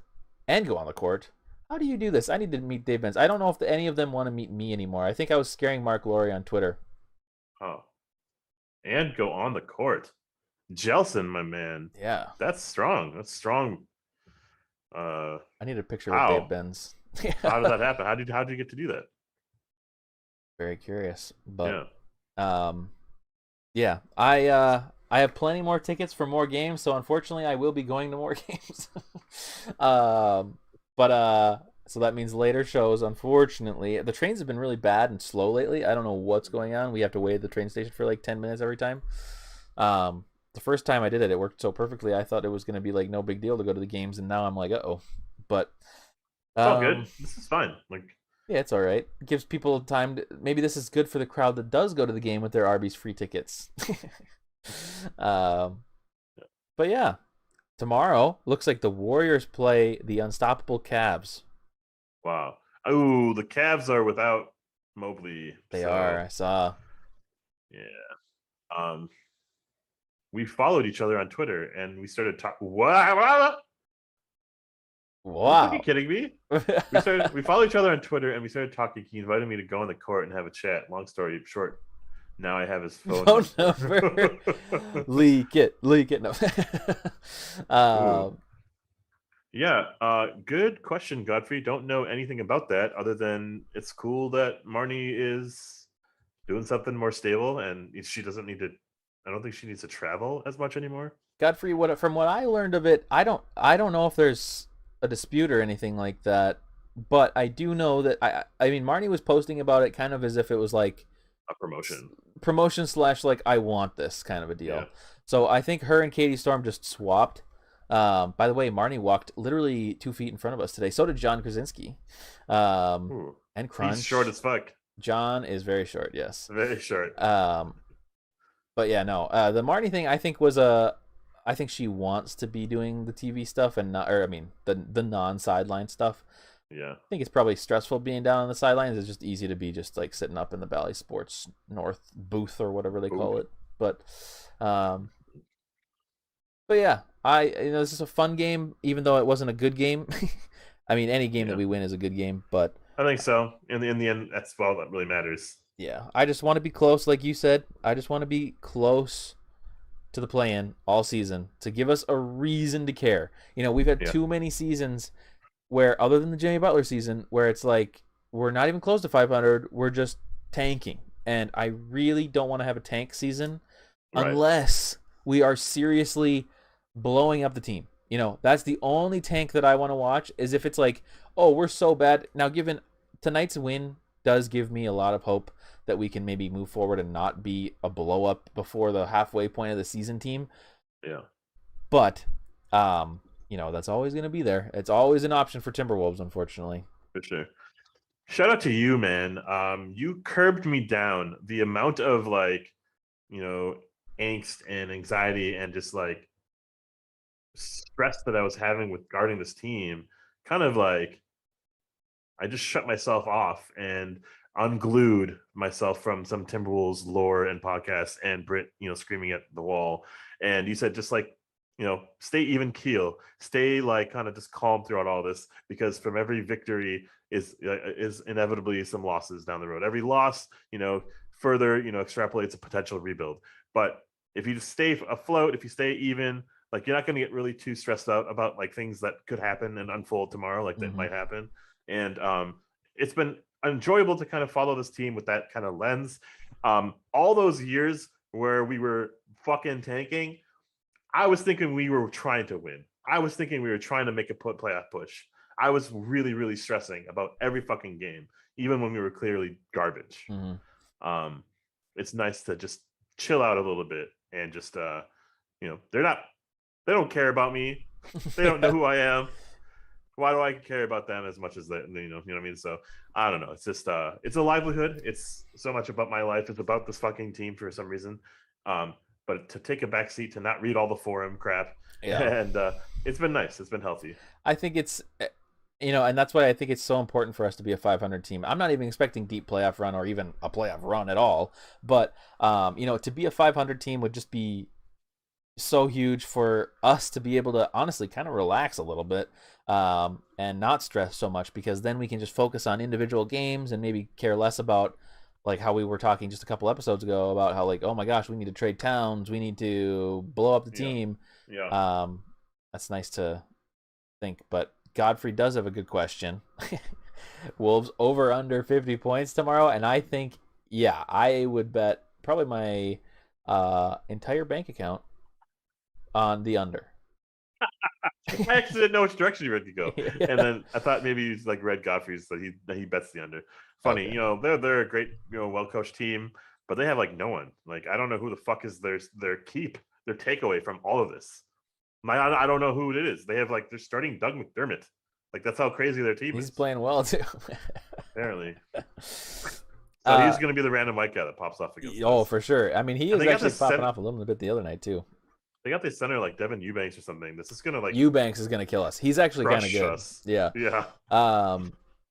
and go on the court. How do you do this? I need to meet Dave Benz. I don't know if any of them want to meet me anymore. I think I was scaring Mark Laurie on Twitter. Oh, and go on the court. Jelson, my man. Yeah. That's strong. That's strong. I need a picture of Dave Benz. How did that happen? How did you get to do that? Very curious. But yeah. I have plenty more tickets for more games, so unfortunately I will be going to more games. So that means later shows. Unfortunately, the trains have been really bad and slow lately. I don't know what's going on. We have to wait at the train station for like 10 minutes every time. The first time I did it, it worked so perfectly. I thought it was going to be like no big deal to go to the games, and now I'm like, uh-oh. But it's all good. This is fine. Like, yeah, it's all right. It gives people time to. Maybe this is good for the crowd that does go to the game with their Arby's free tickets. But yeah, tomorrow looks like the Warriors play the unstoppable Cavs. Wow. Oh, the Cavs are without Mobley. They are. I saw. Yeah. We followed each other on Twitter and we started talking. Wow. Are you kidding me? We followed each other on Twitter and we started talking. He invited me to go on the court and have a chat. Long story short, now I have his phone number. Leak it. No. Yeah. Good question, Godfrey. Don't know anything about that other than it's cool that Marnie is doing something more stable and she doesn't need to. I don't think she needs to travel as much anymore. Godfrey, from what I learned of it, I don't know if there's a dispute or anything like that, but I do know that I mean Marnie was posting about it kind of as if it was like a promotion / like I want this kind of a deal. Yeah. So I think her and Katie Storm just swapped. By the way, Marnie walked literally 2 feet in front of us today. So did John Krasinski. And Crunch. He's short as fuck. John is very short. Yes. Very short. But yeah, no. The Marnie thing, I think I think she wants to be doing the TV stuff and not, or I mean, the non-sideline stuff. Yeah. I think it's probably stressful being down on the sidelines. It's just easy to be just like sitting up in the Bally Sports North booth or whatever they call it. But yeah, this is a fun game, even though it wasn't a good game. I mean, any game that we win is a good game, but I think so. In the end, that's all that really matters. Yeah, I just want to be close, like you said. I just want to be close to the play-in all season to give us a reason to care. We've had too many seasons where, other than the Jimmy Butler season, where it's like we're not even close to 500. We're just tanking, and I really don't want to have a tank season unless we are seriously blowing up the team. That's the only tank that I want to watch. Is if it's like, oh, we're so bad now. Given tonight's win does give me a lot of hope that we can maybe move forward and not be a blow up before the halfway point of the season team. Yeah. But, that's always going to be there. It's always an option for Timberwolves, unfortunately. For sure. Shout out to you, man. You curbed me down. The amount of like, you know, angst and anxiety and just like stress that I was having with guarding this team, kind of like I just shut myself off and unglued myself from some Timberwolves lore and podcasts and Brit, screaming at the wall. And you said just like, stay even keel, stay like kind of just calm throughout all this, because from every victory is inevitably some losses down the road. Every loss, further, extrapolates a potential rebuild. But if you just stay afloat, if you stay even, like you're not going to get really too stressed out about like things that could happen and unfold tomorrow, like that might happen. And it's been enjoyable to kind of follow this team with that kind of lens. All those years where we were fucking tanking, I was thinking we were trying to win. I was thinking we were trying to make a playoff push. I was really, really stressing about every fucking game, even when we were clearly garbage. It's nice to just chill out a little bit and just, they don't care about me. They don't know who I am. Why do I care about them as much as they, you know what I mean? So I don't know. It's just, it's a livelihood. It's so much about my life. It's about this fucking team for some reason. But to take a back seat, to not read all the forum crap. Yeah. And it's been nice. It's been healthy. I think it's, and that's why I think it's so important for us to be a 500 team. I'm not even expecting deep playoff run or even a playoff run at all. But, to be a 500 team would just be so huge for us to be able to honestly kind of relax a little bit and not stress so much, because then we can just focus on individual games and maybe care less about like how we were talking just a couple episodes ago about how like, oh my gosh, we need to trade Towns, we need to blow up the team. Yeah. That's nice to think. But Godfrey does have a good question. Wolves over under 50 points tomorrow, and I think I would bet probably my entire bank account on the under. I actually didn't know which direction you were ready to go, and then I thought maybe he's like Red Godfrey's, so he bets the under. Funny, okay. They're a great, well coached team, but they have like no one. Like I don't know who the fuck is their takeaway from all of this. I don't know who it is. They have like they're starting Doug McDermott. Like that's how crazy their team is. He's playing well too. Apparently. So he's going to be the random white guy that pops off against us. For sure. I mean, he is actually popping off a little bit the other night too. They got this center like Devin Eubanks or something. This is gonna like Eubanks is gonna kill us. He's actually kind of good. Us. Yeah. Yeah.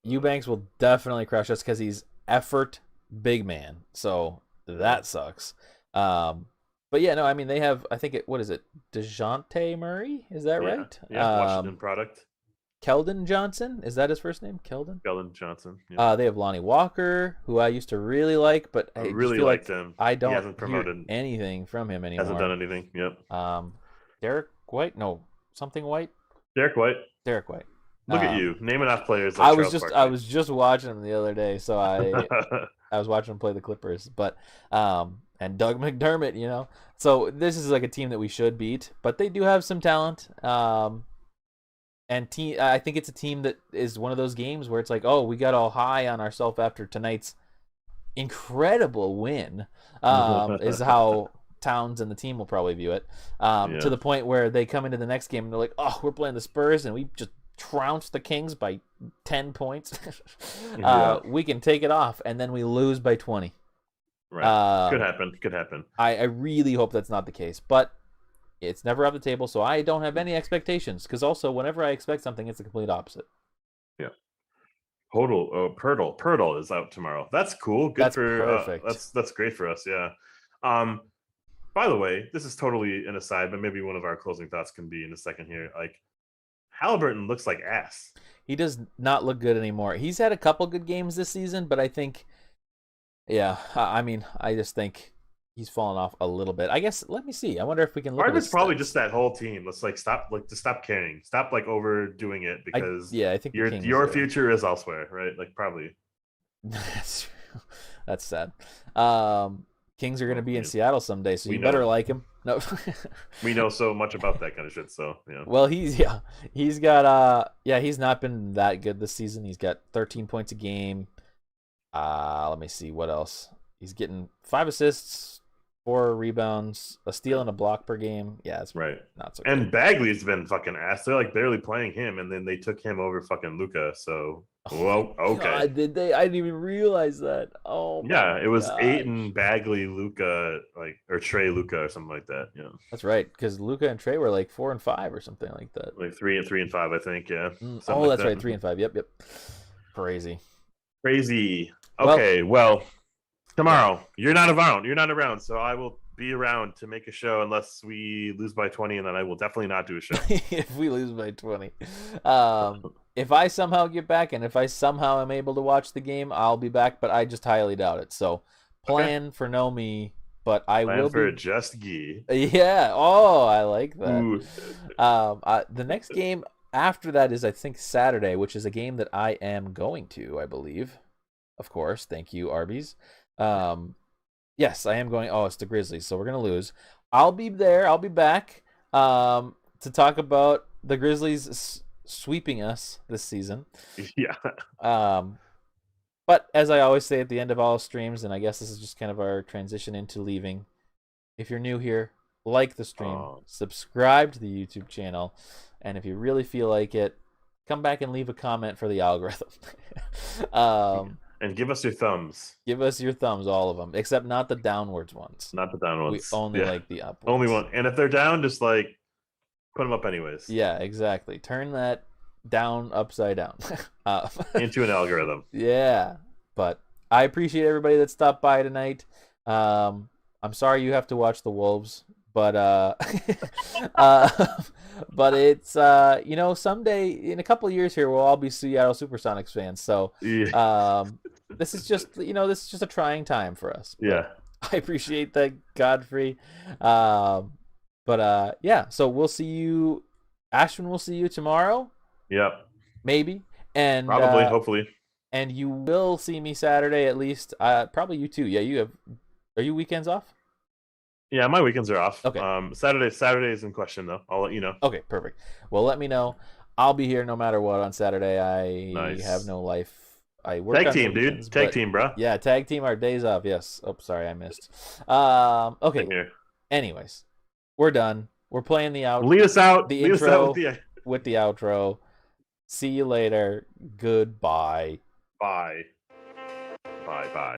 Eubanks will definitely crush us because he's effort big man. So that sucks. But yeah, no, I mean they have. I think what is it? DeJounte Murray? Is that right? Yeah. Washington product. Keldon Johnson, is that his first name? Keldon Johnson. Yeah. They have Lonnie Walker, who I used to really like, but I really liked him. I don't hear anything from him anymore. Hasn't done anything. Yep. Derek White? No, something White. Derek White. Look at you, name enough players. Like I was just watching him the other day, so I was watching him play the Clippers, but and Doug McDermott, So this is like a team that we should beat, but they do have some talent. And I think it's a team that is one of those games where it's like, oh, we got all high on ourselves after tonight's incredible win, is how Towns and the team will probably view it, to the point where they come into the next game and they're like, oh, we're playing the Spurs and we just trounced the Kings by 10 points. We can take it off, and then we lose by 20. Right. Could happen. I really hope that's not the case, but it's never off the table, so I don't have any expectations. Because also, whenever I expect something, it's the complete opposite. Yeah. Pirtle is out tomorrow. That's cool. Good perfect. That's great for us. Yeah. By the way, this is totally an aside, but maybe one of our closing thoughts can be in a second here. Like, Halliburton looks like ass. He does not look good anymore. He's had a couple good games this season, but I think, I just think he's fallen off a little bit. I guess. Let me see. I wonder if we can look. Part of it's probably just that whole team. Let's stop caring. Stop overdoing it, because I think your future is elsewhere, right? Like probably. That's true. That's sad. Kings are going to be in Seattle someday, so you better like him. No, we know so much about that kind of shit. So yeah. Well, he's got he's not been that good this season. He's got 13 points a game. Let me see what else. He's getting 5 assists, 4 rebounds, a steal and a block per game. Yeah, it's Right. not so And good. Bagley's been fucking ass. They're like barely playing him, and then they took him over fucking Luca. So, well, okay. God, did they? I didn't even realize that. Oh my Yeah, it was gosh. Aiton, Bagley, Luca, like or Trey Luca or something like that. Yeah, That's right, because Luca and Trey were like 4 and 5 or something like that. like 3 and 5, I think. Yeah, something Oh, like that's that. right, 3 and 5. Yep, yep. Crazy. Crazy. Well, Okay, well, yeah. tomorrow you're not around. You're not around, so I will be around to make a show unless we lose by 20, and then I will definitely not do a show. If we lose by 20. If I somehow get back and if I somehow am able to watch the game, I'll be back, but I just highly doubt it. So Okay, plan for no me, but I plan will for be. just Gee. Yeah. Oh, I like that. Ooh, The next game after that is, I think, Saturday, which is a game that I am going to, I believe. Of course. Thank you, Arby's. Yes, I am going. Oh, it's the Grizzlies, so we're going to lose. I'll be there. I'll be back to talk about the Grizzlies sweeping us this season. yeah, Um, but as I always say at the end of all streams, and I guess this is just kind of our transition into leaving, if you're new here, like the stream, subscribe to the YouTube channel, and if you really feel like it, come back and leave a comment for the algorithm. and give us your thumbs, Give us your thumbs, all of them, except not the downwards ones. not the down We ones. only Yeah, like the up only ones. one. And if they're down, just like put them up anyways. Yeah, exactly. Turn that down upside down. Into an algorithm. Yeah, but I appreciate everybody that stopped by tonight. I'm sorry you have to watch the Wolves, but uh, but it's someday in a couple of years here we'll all be Seattle SuperSonics fans. So Yeah. this is just this is just a trying time for us. But Yeah. I appreciate that, Godfrey. But yeah, so we'll see you, Ashwin. We'll see you tomorrow, Yep. maybe, and Probably, hopefully. and you will see me Saturday at least. Probably you too. Yeah, you have. Are you weekends off? Yeah, my weekends are off. Okay. Saturday is in question though. I'll let you know. Okay, perfect. Well, let me know. I'll be here no matter what on Saturday. I Nice. have no life. I work Tag on team, weekends, dude. Tag but team, bro. yeah, tag team our days off. Yes. Oh, sorry, I missed. Okay. Same here. Anyways, we're done. We're playing the Lead us out. the Lead us intro out with the outro. See you later. Goodbye. Bye. Bye. Bye.